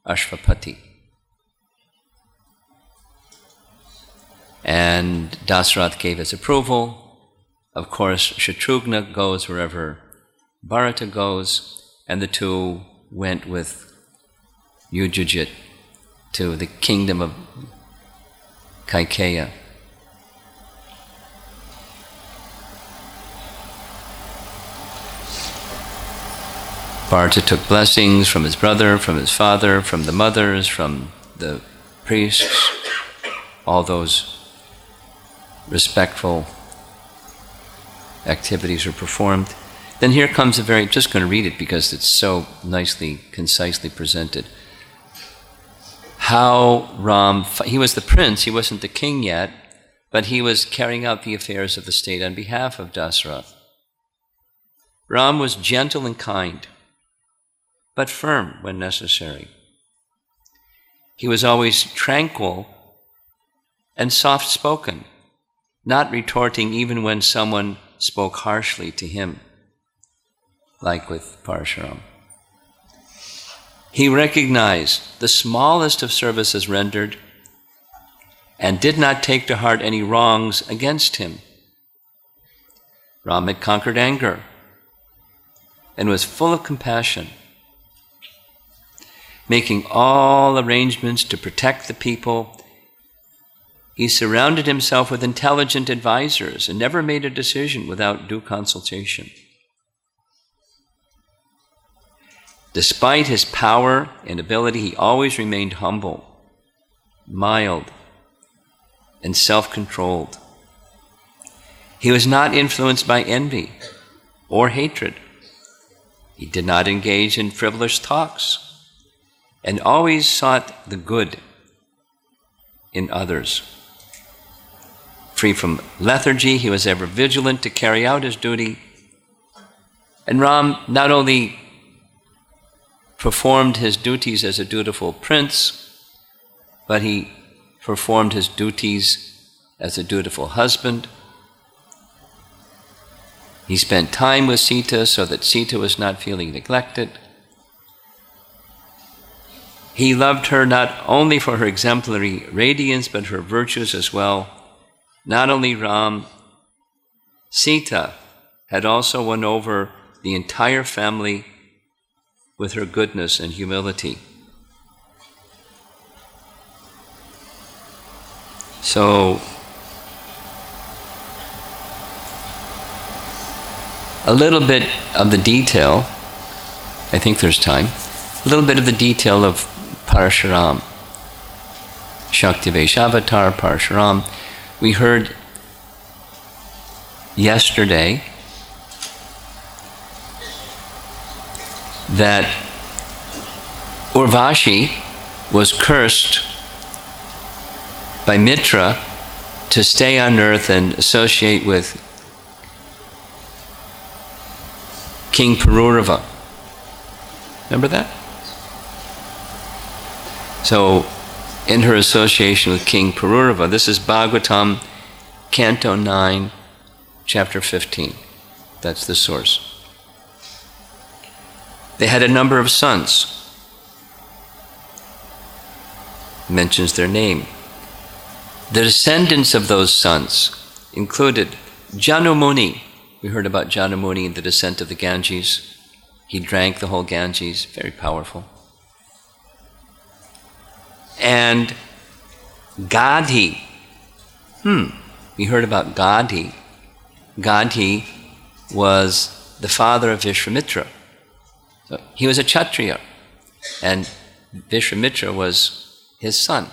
Ashvapati. And Dasarath gave his approval. Of course, Shatrughna goes wherever Bharata goes, and the two went with Yudhajit to the kingdom of Kaikeya. Bharata took blessings from his brother, from his father, from the mothers, from the priests, all those respectful activities were performed. Then here comes I'm just going to read it because it's so nicely, concisely presented. How Ram, he was the prince, he wasn't the king yet, but he was carrying out the affairs of the state on behalf of Dasarath. Ram was gentle and kind, but firm when necessary. He was always tranquil and soft-spoken, not retorting even when someone spoke harshly to him, like with Parasuram. He recognized the smallest of services rendered and did not take to heart any wrongs against him. Ram had conquered anger and was full of compassion, making all arrangements to protect the people. He surrounded himself with intelligent advisors and never made a decision without due consultation. Despite his power and ability, he always remained humble, mild, and self-controlled. He was not influenced by envy or hatred. He did not engage in frivolous talks and always sought the good in others. Free from lethargy, he was ever vigilant to carry out his duty. And Ram not only performed his duties as a dutiful prince, but he performed his duties as a dutiful husband. He spent time with Sita so that Sita was not feeling neglected. He loved her not only for her exemplary radiance, but her virtues as well. Not only Ram, Sita had also won over the entire family with her goodness and humility. So, a little bit of the detail, I think there's time, a little bit of the detail of Parasuram, Shaktivesh Avatar, Parasuram. We heard yesterday that Urvashi was cursed by Mitra to stay on earth and associate with King Pururava. Remember that? So, in her association with King Pururava, this is Bhagavatam, Canto 9, Chapter 15. That's the source. They had a number of sons. Mentions their name. The descendants of those sons included Janumuni. We heard about Janumuni in the descent of the Ganges. He drank the whole Ganges, very powerful. And Gadhi. We heard about Gadhi. Gadhi was the father of Vishwamitra. So he was a Kshatriya, and Vishwamitra was his son.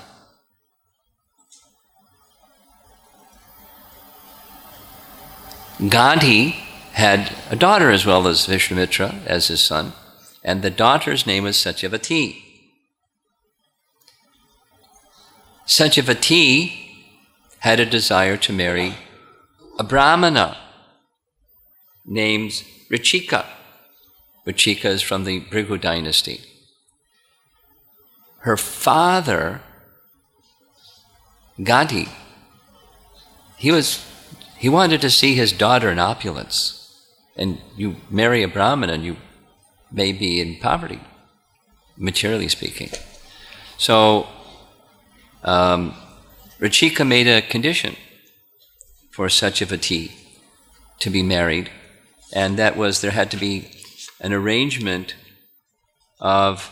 Gadhi had a daughter as well as Vishwamitra as his son, and the daughter's name was Satyavati. Satyavati had a desire to marry a Brahmana named Richika. Richika is from the Bhrigu dynasty. Her father, Gadhi, he wanted to see his daughter in opulence. And you marry a Brahmana and you may be in poverty, materially speaking. So, Richika made a condition for Satyavati to be married, and that was there had to be an arrangement of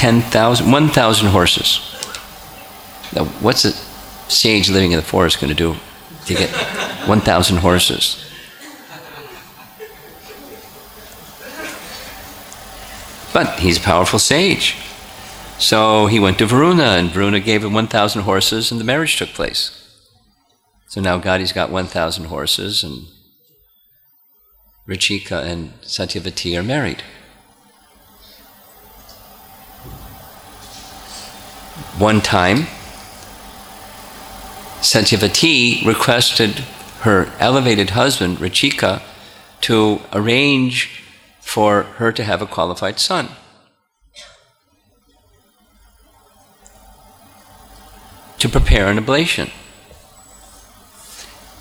1,000 horses. Now, what's a sage living in the forest going to do to get 1,000 horses? But he's a powerful sage. So he went to Varuna, and Varuna gave him 1,000 horses, and the marriage took place. So now Gadi's got 1,000 horses, and Rachika and Satyavati are married. One time, Satyavati requested her elevated husband, Rachika, to arrange for her to have a qualified son. To prepare an oblation.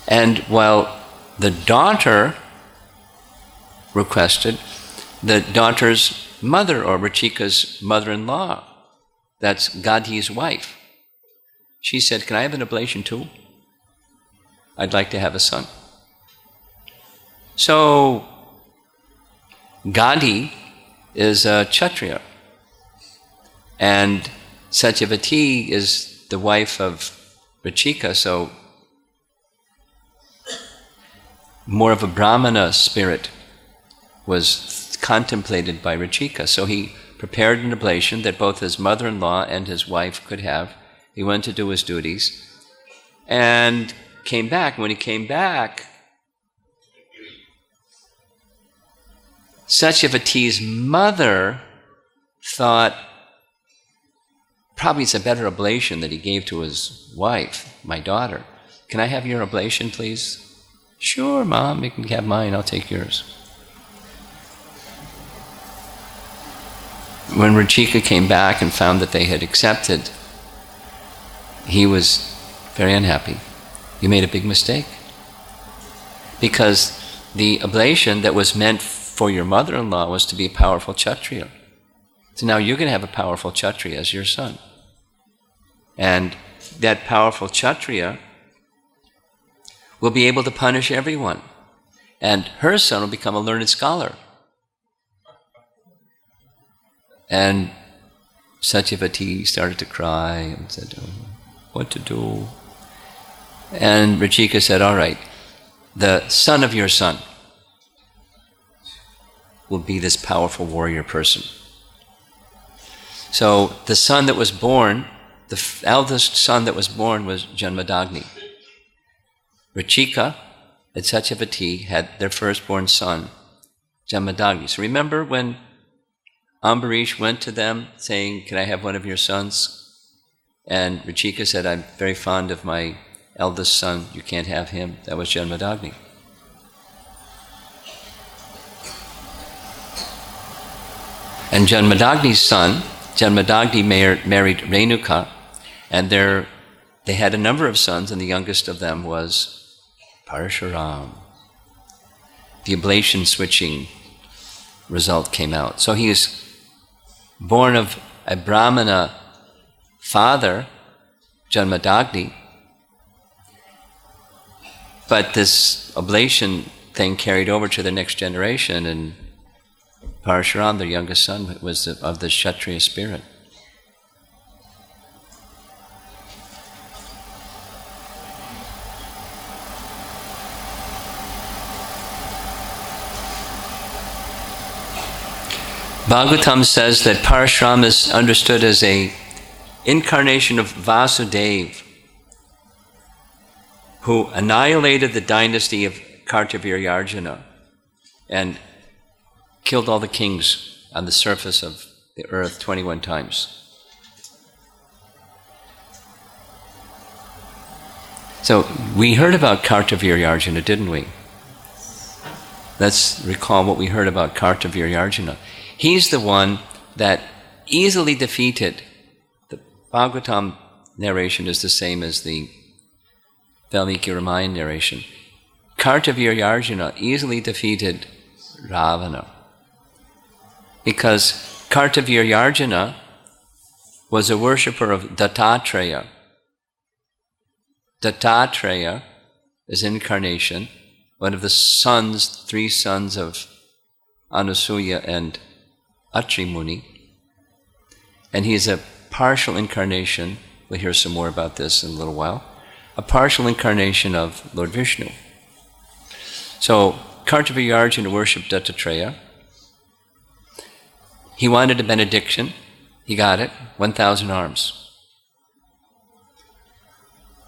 And while the daughter requested, the daughter's mother, or Rachika's mother-in-law, that's Gadi's wife, she said, "Can I have an oblation too? I'd like to have a son." So Gadi is a Kshatriya, and Satyavati is the wife of Rachika, so more of a Brahmana spirit was contemplated by Rachika. So he prepared an oblation that both his mother-in-law and his wife could have. He went to do his duties and came back. When he came back, Satyavati's mother thought, probably it's a better oblation that he gave to his wife, my daughter. "Can I have your oblation, please?" "Sure, Mom, you can have mine, I'll take yours." When Rachika came back and found that they had accepted, he was very unhappy. "You made a big mistake. Because the oblation that was meant for your mother-in-law was to be a powerful Kshatriya. So now you're going to have a powerful Kshatriya as your son. And that powerful Kshatriya will be able to punish everyone. And her son will become a learned scholar." And Satyavati started to cry and said, "Oh, what to do?" And Rachika said, "All right, the son of your son will be this powerful warrior person." So the son that was born, the eldest son that was born was Janmashtami. Rachika and Satyavati had their firstborn son, Janmashtami. So remember when Ambarish went to them saying, "Can I have one of your sons?" And Rachika said, "I'm very fond of my eldest son, you can't have him." That was Janmashtami. And Janmashtami's son, Janmashtami married Renuka, and they had a number of sons, and the youngest of them was Parasuram. The oblation switching result came out. So he is born of a Brahmana father, Janmashtami, but this oblation thing carried over to the next generation, and Parasuram, their youngest son, was of the Kshatriya spirit. Bhagavatam says that Parasuram is understood as an incarnation of Vasudeva, who annihilated the dynasty of Kartavirya and killed all the kings on the surface of the earth 21 times. So we heard about Kartavirya, didn't we? Let's recall what we heard about Kartavirya. He's the one that easily defeated, the Bhagavatam narration is the same as the Valmiki Ramayana narration. Kartavirya easily defeated Ravana, because Kartavirya was a worshipper of Dattatreya. Dattatreya is incarnation, one of the sons, 3 sons of Anasuya and Atri Muni. And he is a partial incarnation, we'll hear some more about this in a little while, a partial incarnation of Lord Vishnu. So Kartavya worshipped Dattatreya. He wanted a benediction. He got it, 1,000 arms.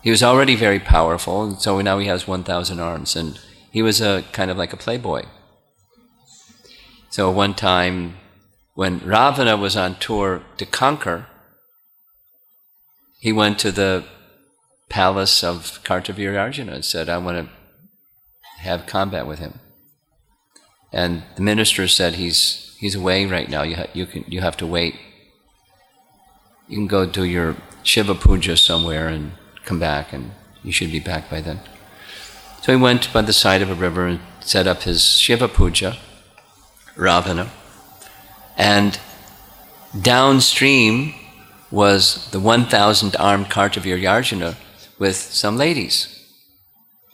He was already very powerful, and so now he has 1,000 arms, and he was a kind of like a playboy. So one time, when Ravana was on tour to conquer, he went to the palace of Kartavya and said, I want to have combat with him. And the minister said, he's away right now, you have to wait. You can go do your Shiva Puja somewhere and come back, and you should be back by then. So he went by the side of a river and set up his Shiva Puja, Ravana, and downstream was the 1,000 armed Kartavya with some ladies.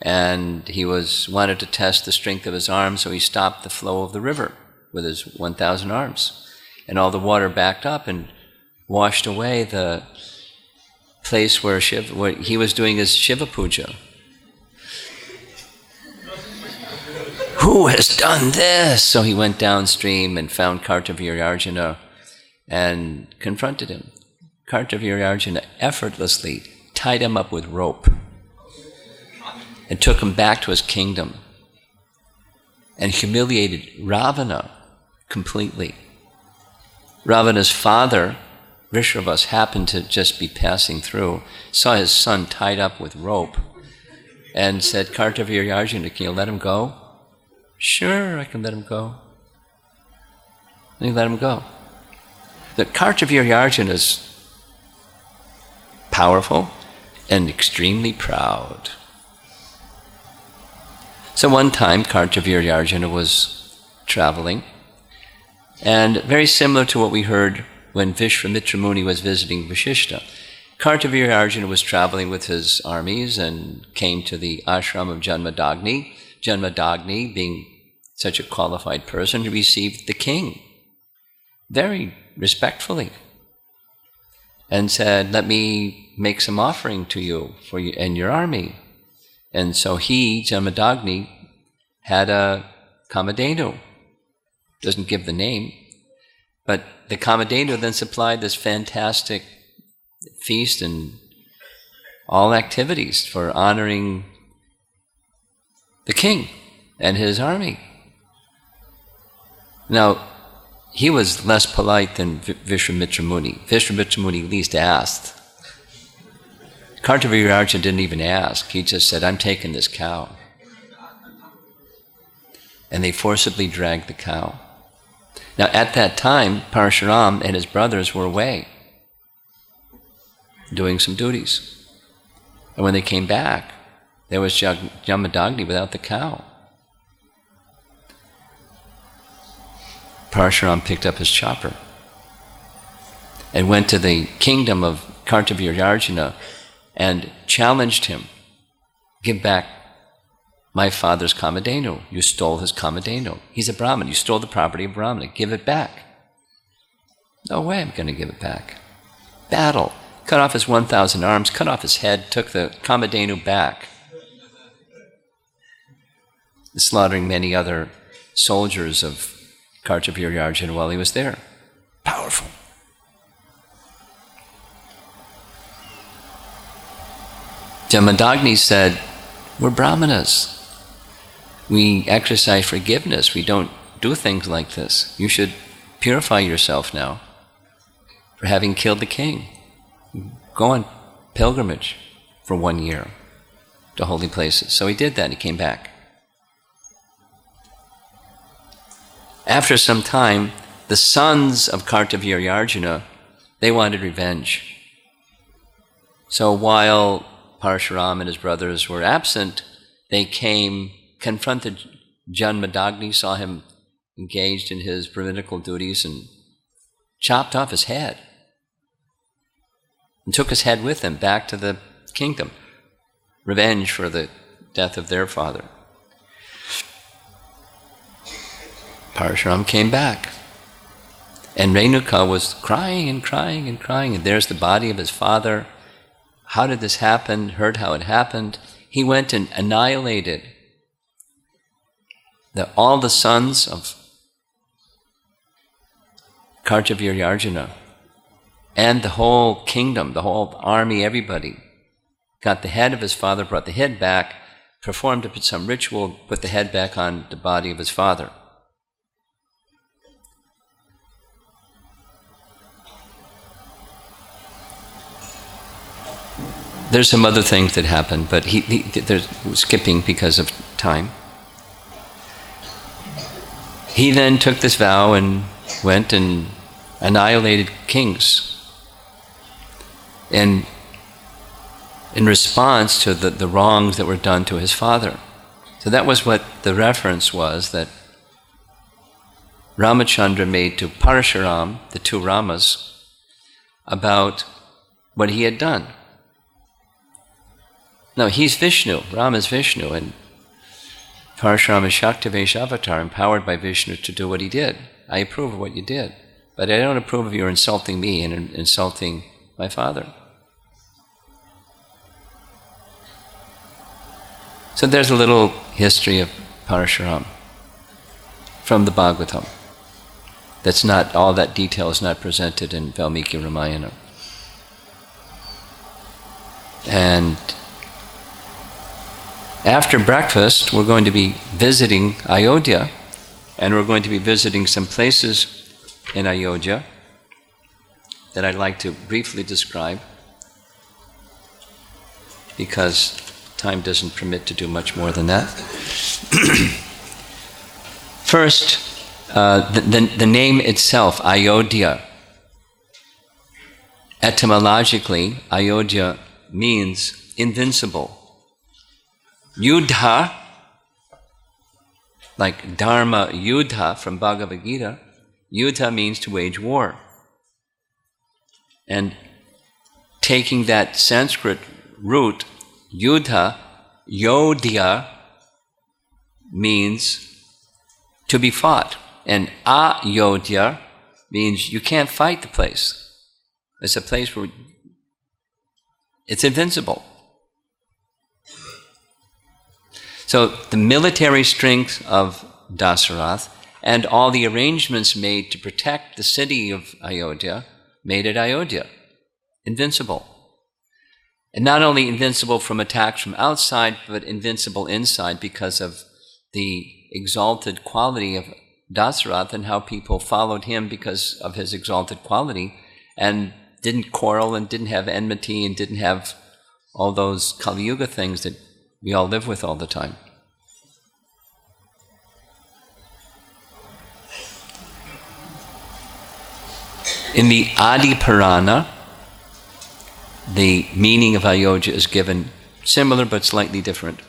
And he wanted to test the strength of his arms, so he stopped the flow of the river with his 1,000 arms. And all the water backed up and washed away the place where he was doing his Shiva Puja. Who has done this? So he went downstream and found Kartavya and confronted him. Kartavya effortlessly tied him up with rope and took him back to his kingdom and humiliated Ravana completely. Ravana's father, Vrishabhas, happened to just be passing through, saw his son tied up with rope, and said, Kartavya, can you let him go? Sure, I can let him go. And he let him go. The Kartavya is powerful and extremely proud. So one time, Kartavya was traveling, and very similar to what we heard when Vishwamitra Muni was visiting Vashishta. Kartavya was traveling with his armies and came to the ashram of Janmashtami. Janmashtami, being such a qualified person, received the king very respectfully and said, let me make some offering to you for you and your army. And so he, Janmashtami, had a Kamadhenu. Doesn't give the name, but the Kamadhenu then supplied this fantastic feast and all activities for honoring the king and his army. Now, he was less polite than Vishwamitra Muni. Vishwamitra Muni at least asked. Kartavya didn't even ask. He just said, I'm taking this cow. And they forcibly dragged the cow. Now, at that time, Parasuram and his brothers were away, doing some duties. And when they came back, there was Janmashtami without the cow. Parasuram picked up his chopper and went to the kingdom of Kartavya and challenged him, give back my father's Kamadhenu. You stole his Kamadhenu. He's a Brahmin. You stole the property of Brahmana. Give it back. No way I'm going to give it back. Battle. Cut off his 1,000 arms, cut off his head, took the Kamadhenu back. Slaughtering many other soldiers of Kartavya while he was there. Powerful. Janmashtami said, we're Brahmanas. We exercise forgiveness. We don't do things like this. You should purify yourself now for having killed the king. Go on pilgrimage for 1 year to holy places. So he did that and he came back. After some time, the sons of Kartavya they wanted revenge. So while Parasuram and his brothers were absent, they came, confronted Janmashtami, saw him engaged in his brahminical duties, and chopped off his head. And took his head with them back to the kingdom. Revenge for the death of their father. Parasuram came back. And Renuka was crying and crying and crying, and there's the body of his father. How did this happen? Heard how it happened. He went and annihilated all the sons of Kartavirya and the whole kingdom, the whole army, everybody. Got the head of his father, brought the head back, performed some ritual, put the head back on the body of his father. There's some other things that happened, but there's skipping because of time. He then took this vow and went and annihilated kings in response to the wrongs that were done to his father. So that was what the reference was that Ramachandra made to Parasuram, the two Ramas, about what he had done. No, he's Vishnu, Rama is Vishnu, and Parasuram is Shaktivesh avatar, empowered by Vishnu to do what he did. I approve of what you did, but I don't approve of your insulting me and insulting my father. So there's a little history of Parasuram from the Bhagavatam. That's not, all that detail is not presented in Valmiki Ramayana. And after breakfast, we're going to be visiting Ayodhya, and we're going to be visiting some places in Ayodhya that I'd like to briefly describe, because time doesn't permit to do much more than that. First, the name itself, Ayodhya. Etymologically, Ayodhya means invincible. Yuddha, like Dharma Yuddha from Bhagavad Gita, Yuddha means to wage war. And taking that Sanskrit root, Yuddha, Yodhya, means to be fought. And Ayodhya means you can't fight the place. It's a place where it's invincible. So the military strength of Dasarath and all the arrangements made to protect the city of Ayodhya made it Ayodhya, invincible. And not only invincible from attacks from outside, but invincible inside because of the exalted quality of Dasarath and how people followed him because of his exalted quality and didn't quarrel and didn't have enmity and didn't have all those Kali Yuga things that we all live with all the time. In the Adi Purana, the meaning of Ayodhya is given similar but slightly different.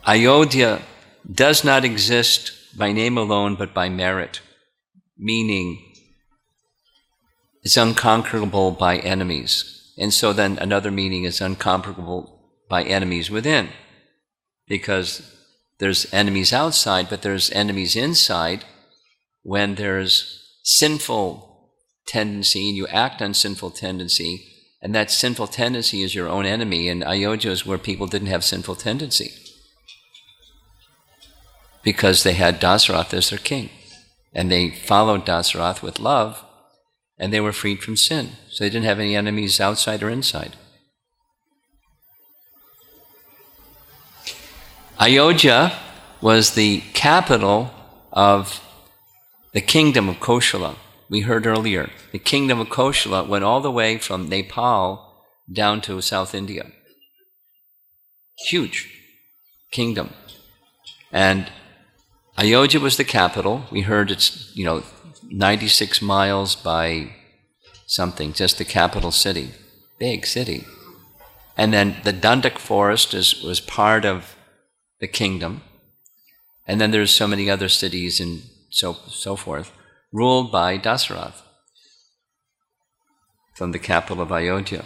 Ayodhya does not exist by name alone but by merit, meaning it's unconquerable by enemies. And so then another meaning is unconquerable by enemies within, because there's enemies outside, but there's enemies inside when there's sinful tendency and you act on sinful tendency, and that sinful tendency is your own enemy. And Ayodhya is where people didn't have sinful tendency because they had Dasarath as their king, and they followed Dasarath with love, and they were freed from sin. So they didn't have any enemies outside or inside. Ayodhya was the capital of the kingdom of Koshala. We heard earlier, the kingdom of Koshala went all the way from Nepal down to South India. Huge kingdom. And Ayodhya was the capital. We heard it's, 96 miles by something, just the capital city, big city. And then the Dandak forest was part of the kingdom. And then there's so many other cities and so forth, ruled by Dasarath from the capital of Ayodhya.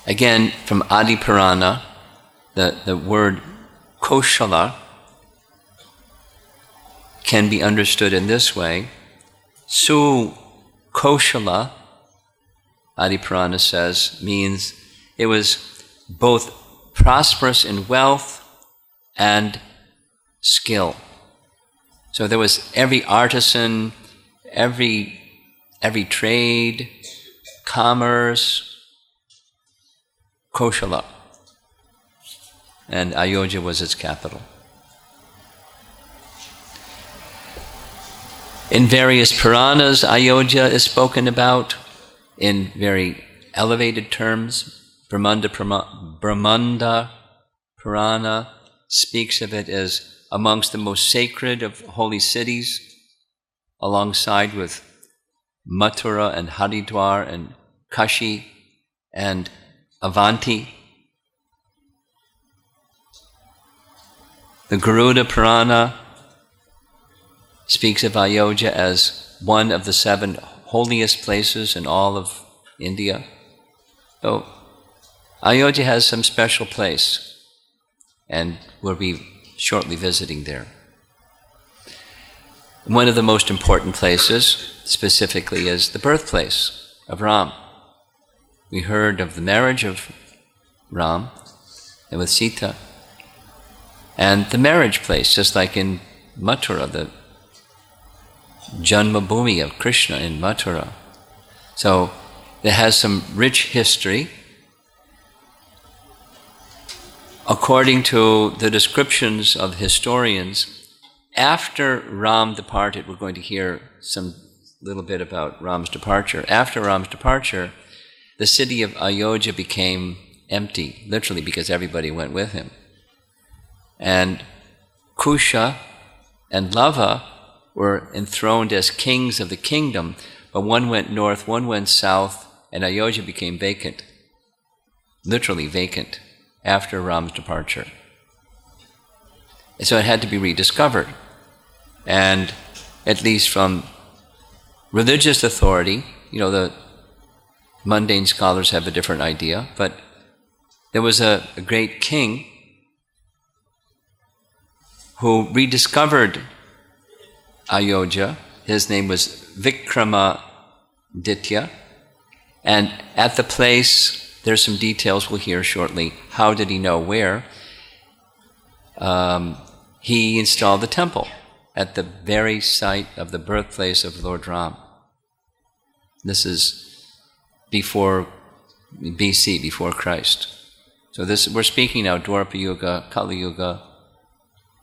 Again, from Adi Purana, the word Koshala can be understood in this way. Su-koshala, Adi Purana says, means it was both prosperous in wealth and skill. So there was every artisan, every trade, commerce, Koshala. And Ayodhya was its capital. In various Puranas, Ayodhya is spoken about in very elevated terms. Brahmanda Purana speaks of it as amongst the most sacred of holy cities, alongside with Mathura and Haridwar and Kashi and Avanti. The Garuda Purana speaks of Ayodhya as one of the 7 holiest places in all of India. So Ayodhya has some special place, and we'll be shortly visiting there. One of the most important places, specifically, is the birthplace of Ram. We heard of the marriage of Ram and with Sita, and the marriage place, just like in Mathura, the Janmabhumi of Krishna in Mathura. So it has some rich history. According to the descriptions of historians, after Ram departed, we're going to hear some little bit about Ram's departure. After Ram's departure, the city of Ayodhya became empty, literally because everybody went with him. And Kusha and Lava were enthroned as kings of the kingdom, but one went north, one went south, and Ayodhya became vacant, literally vacant, after Ram's departure. So it had to be rediscovered. And at least from religious authority, the mundane scholars have a different idea, but there was a great king who rediscovered Ayodhya. His name was Vikramaditya. And at the place, there's some details we'll hear shortly. How did he know where? He installed the temple at the very site of the birthplace of Lord Ram. This is before BC, before Christ. So we're speaking now Dwapara Yuga, Kali Yuga.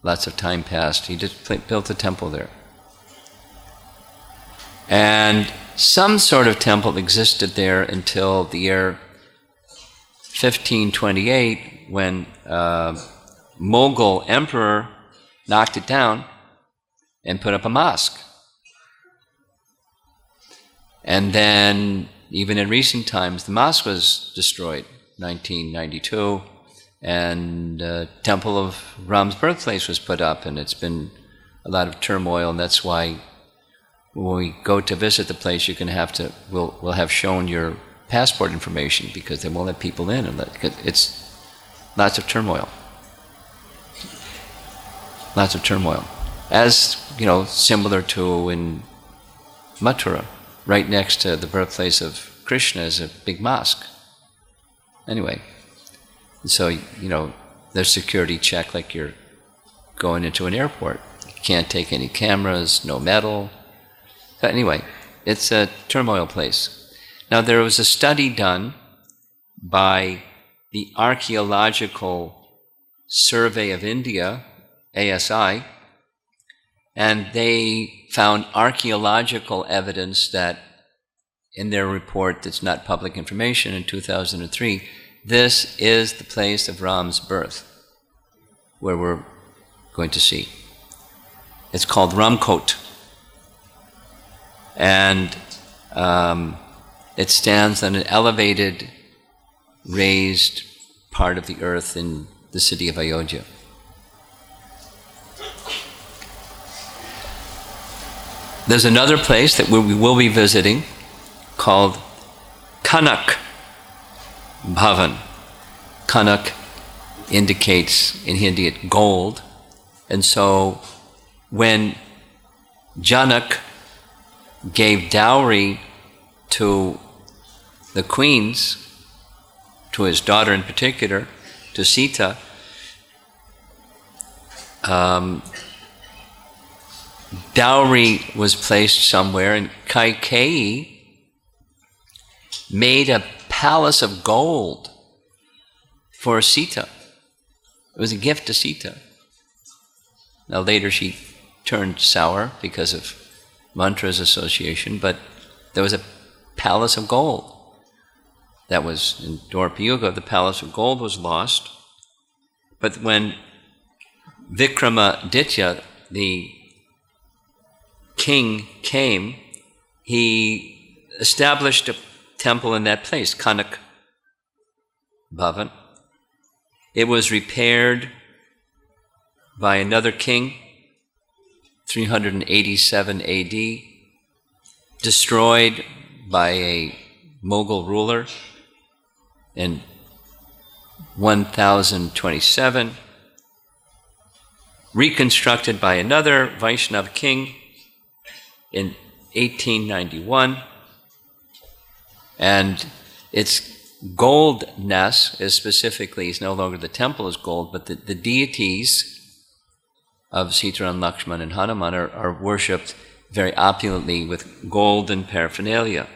Lots of time passed. He just built a temple there. And some sort of temple existed there until the year 1528, when Mughal emperor knocked it down and put up a mosque. And then, even in recent times, the mosque was destroyed, 1992, and the temple of Ram's birthplace was put up, and it's been a lot of turmoil, and that's why when we go to visit the place, we'll have shown your passport information, because they won't let people in, and it's lots of turmoil. Lots of turmoil. As, similar to in Mathura, right next to the birthplace of Krishna is a big mosque. Anyway, so, there's security check like you're going into an airport. You can't take any cameras, no metal. But anyway, it's a turmoil place. Now, there was a study done by the Archaeological Survey of India, ASI, and they found archaeological evidence that, in their report that's not public information in 2003, this is the place of Ram's birth, where we're going to see. It's called Ramkot. And it stands on an elevated, raised part of the earth in the city of Ayodhya. There's another place that we will be visiting called Kanak Bhavan. Kanak indicates in Hindi gold. And so when Janak gave dowry to the queens, to his daughter in particular, to Sita, dowry was placed somewhere, and Kaikeyi made a palace of gold for Sita. It was a gift to Sita. Now later she turned sour because of Mantra's association, but there was a palace of gold. That was in Dwapara Yuga. The palace of gold was lost. But when Vikramaditya, the king, came, he established a temple in that place, Kanak Bhavan. It was repaired by another king, 387 AD, destroyed by a Mughal ruler in 1027, reconstructed by another Vaishnava king in 1891, and its goldness is specifically, is no longer the temple is gold, but the deities of Sitaram, Lakshman, and Hanuman are worshipped very opulently with gold and paraphernalia.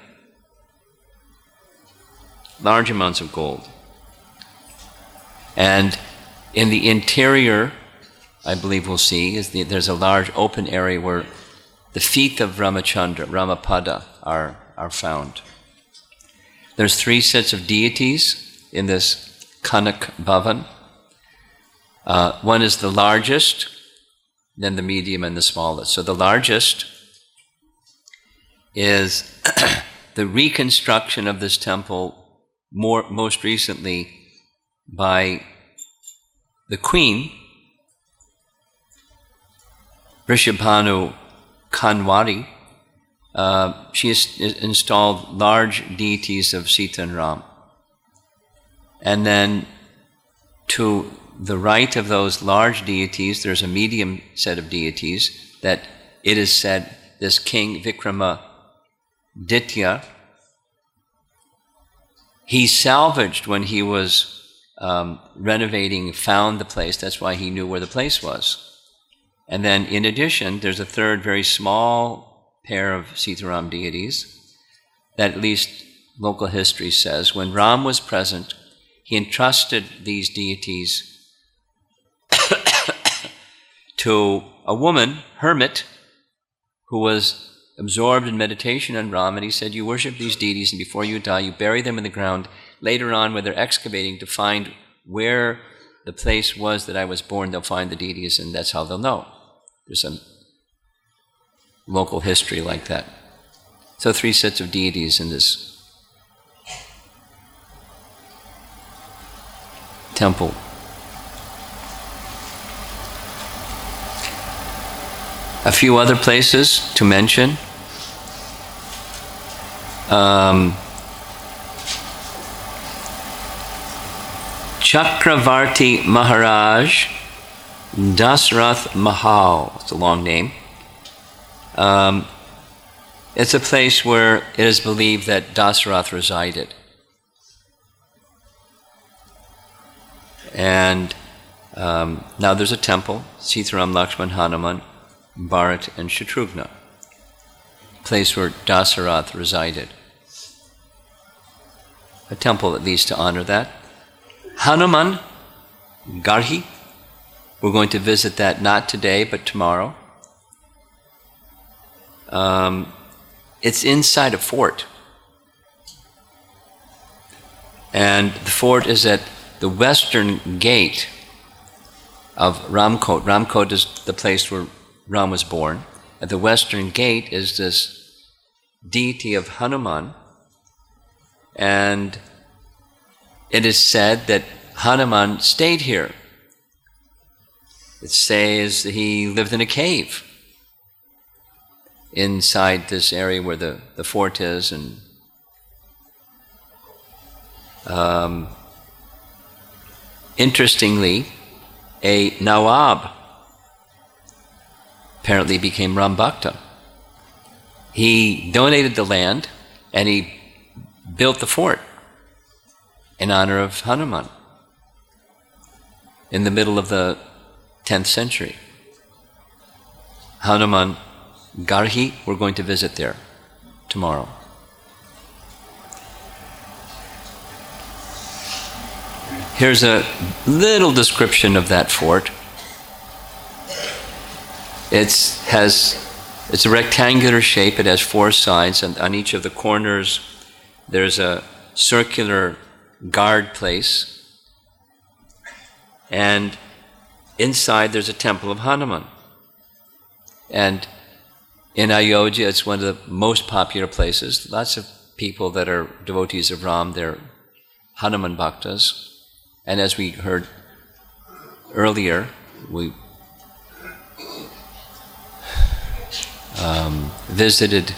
Large amounts of gold. And in the interior, I believe we'll see, there's a large open area where the feet of Ramachandra, Romapada, are found. There's 3 sets of deities in this Kanak Bhavan. One is the largest, then the medium and the smallest. So the largest is the reconstruction of this temple most recently by the queen, Vrishabhanu Kanwari. She has installed large deities of Sita and Ram. And then to the right of those large deities, there's a medium set of deities that it is said this king Vikramaditya, he salvaged when he was renovating, found the place. That's why he knew where the place was. And then in addition, there's a third very small pair of Sitaram deities that at least local history says when Ram was present, he entrusted these deities to a woman, hermit, who was absorbed in meditation on Ram, and he said, you worship these deities, and before you die, you bury them in the ground. Later on, when they're excavating to find where the place was that I was born, they'll find the deities, and that's how they'll know. There's some local history like that. So 3 sets of deities in this temple. A few other places to mention. Chakravarti Maharaj Dasrath Mahal, it's a long name. It's a place where it is believed that Dasarath resided. And now there's a temple, Sitaram, Lakshman, Hanuman, Bharat, and Shatrughna, place where Dasarath resided. A temple at least to honor that. Hanuman Garhi, we're going to visit that not today but tomorrow. It's inside a fort. And the fort is at the western gate of Ramkot. Ramkot is the place where Ram was born. At the western gate is this deity of Hanuman, and it is said that Hanuman stayed here. It says that he lived in a cave inside this area where the fort is, and interestingly, a Nawab apparently became Ram Bhakta. he donated the land and he built the fort in honor of Hanuman in the middle of the 10th century. Hanuman Garhi, we're going to visit there tomorrow. Here's a little description of that fort. It's a rectangular shape. It has 4 sides, and on each of the corners there's a circular guard place, and inside there's a temple of Hanuman. And in Ayodhya, it's one of the most popular places. Lots of people that are devotees of Ram, they're Hanuman bhaktas. And as we heard earlier, we visited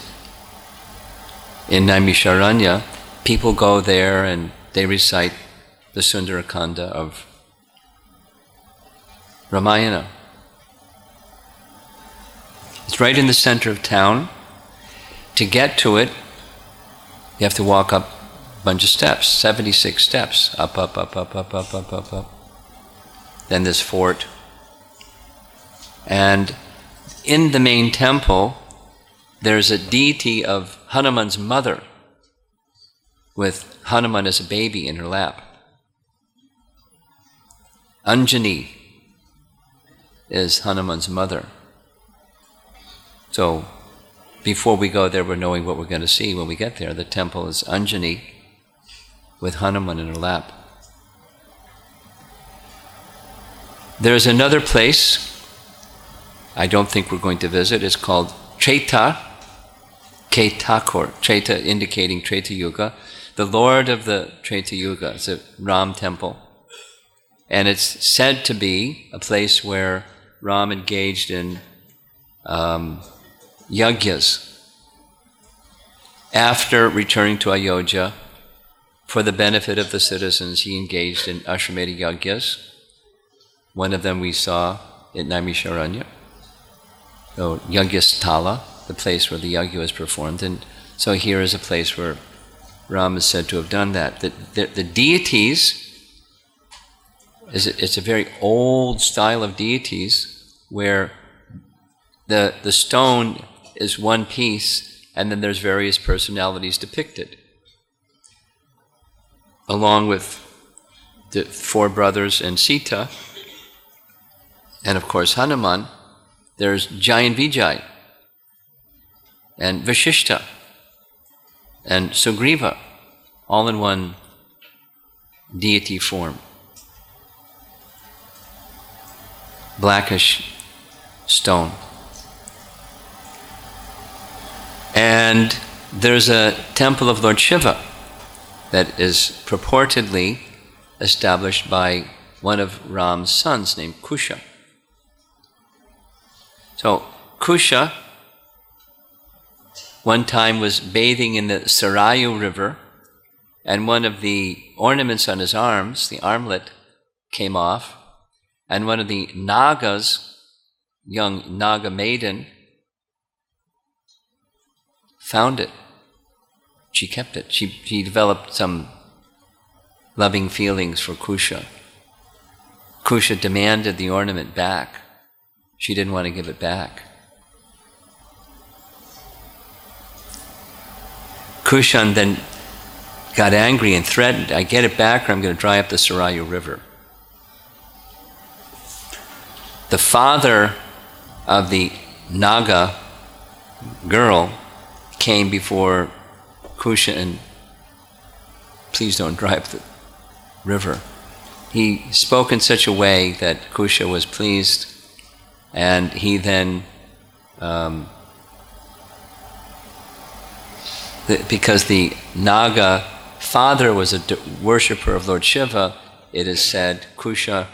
in Naimisharanya. People go there and they recite the Sundarakanda of Ramayana. It's right in the center of town. To get to it, you have to walk up a bunch of steps, 76 steps, up. Then this fort. And in the main temple, there's a deity of Hanuman's mother, with Hanuman as a baby in her lap. Anjani is Hanuman's mother. So, before we go there, we're knowing what we're going to see when we get there. The temple is Anjani with Hanuman in her lap. There's another place I don't think we're going to visit. It's called Treta Ketakor. Treta indicating Treta Yuga. The Lord of the Treta Yuga. It's a Ram temple. And it's said to be a place where Ram engaged in yagyas. After returning to Ayodhya, for the benefit of the citizens, he engaged in Ashwamedha yagyas. One of them we saw in Naimisharanya. So, Yagyasthala, the place where the yagya was performed. And so here is a place where Ram is said to have done that. The deities, it's a very old style of deities where the stone is one piece and then there's various personalities depicted. Along with the 4 brothers and Sita, and of course Hanuman, there's Jai and Vijay, and Vashishta, and Sugriva, all in one deity form. Blackish stone. And there's a temple of Lord Shiva that is purportedly established by one of Ram's sons named Kusha. So, Kusha one time was bathing in the Sarayu river, and one of the ornaments on his arms, the armlet, came off, and one of the Nagas, young Naga maiden, found it. She kept it. She developed some loving feelings for Kusha. Kusha demanded the ornament back. She didn't want to give it back. Kushan then got angry and threatened, I get it back or I'm going to dry up the Sarayu river. The father of the Naga girl came before Kusha and, please don't dry up the river. He spoke in such a way that Kusha was pleased, and he then, because the Naga father was a worshipper of Lord Shiva, it is said Kusha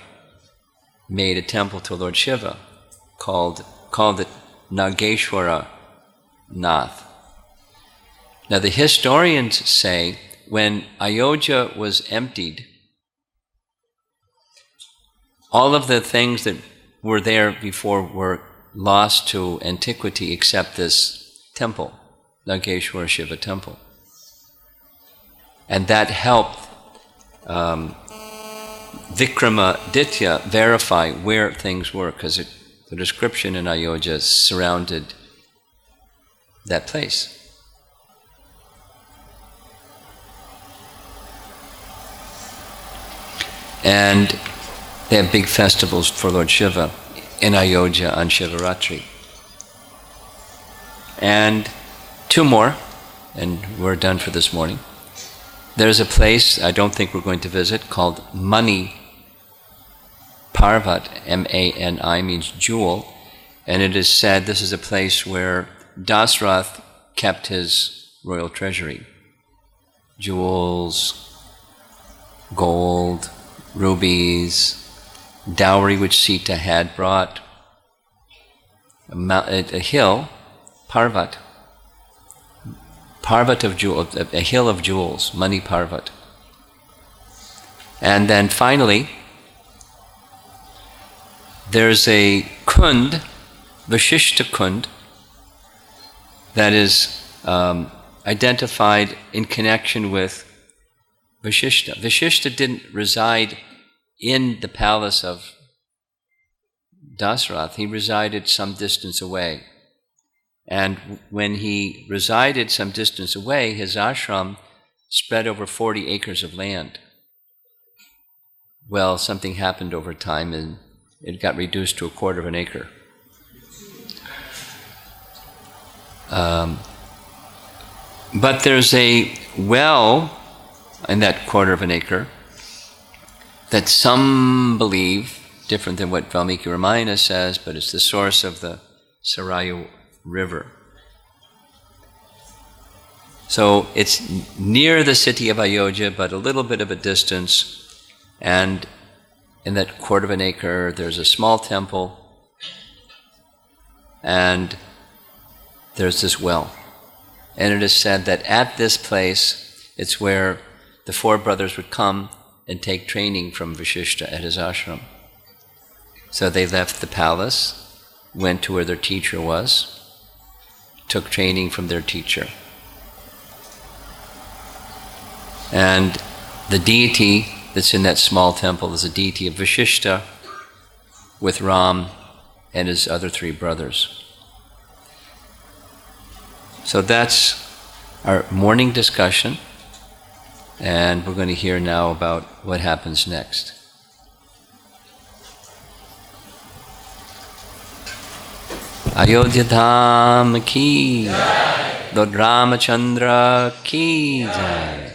made a temple to Lord Shiva called it Nageshwara Nath. Now the historians say when Ayodhya was emptied, all of the things that were there before were lost to antiquity except this temple Lankeshwara Shiva temple. And that helped Vikramaditya verify where things were, because the description in Ayodhya surrounded that place. And they have big festivals for Lord Shiva in Ayodhya on Shivaratri. And two more, and we're done for this morning. There's a place I don't think we're going to visit called Mani Parvat, M-A-N-I, means jewel. And it is said this is a place where Dasrath kept his royal treasury. Jewels, gold, rubies, dowry which Sita had brought, a hill, Parvat, Parvat of jewels, a hill of jewels, Mani Parvat. And then finally, there's a kund, Vashishta Kund, that is identified in connection with Vashishta. Vashishta didn't reside in the palace of Dasrath. He resided some distance away. And when he resided some distance away, his ashram spread over 40 acres of land. Well, something happened over time and it got reduced to 1/4 of an acre. But there's a well in that 1/4 of an acre that some believe, different than what Valmiki Ramayana says, but it's the source of the Sarayu River. So it's near the city of Ayodhya, but a little bit of a distance, and in that 1/4 of an acre there's a small temple, and there's this well. And it is said that at this place, it's where the 4 brothers would come and take training from Vashishta at his ashram. So they left the palace, went to where their teacher was, took training from their teacher. And the deity that's in that small temple is a deity of Vashishta with Ram and his other 3 brothers. So that's our morning discussion, and we're going to hear now about what happens next. Ayodhya Dham ki, Lord Ramachandra ki jai.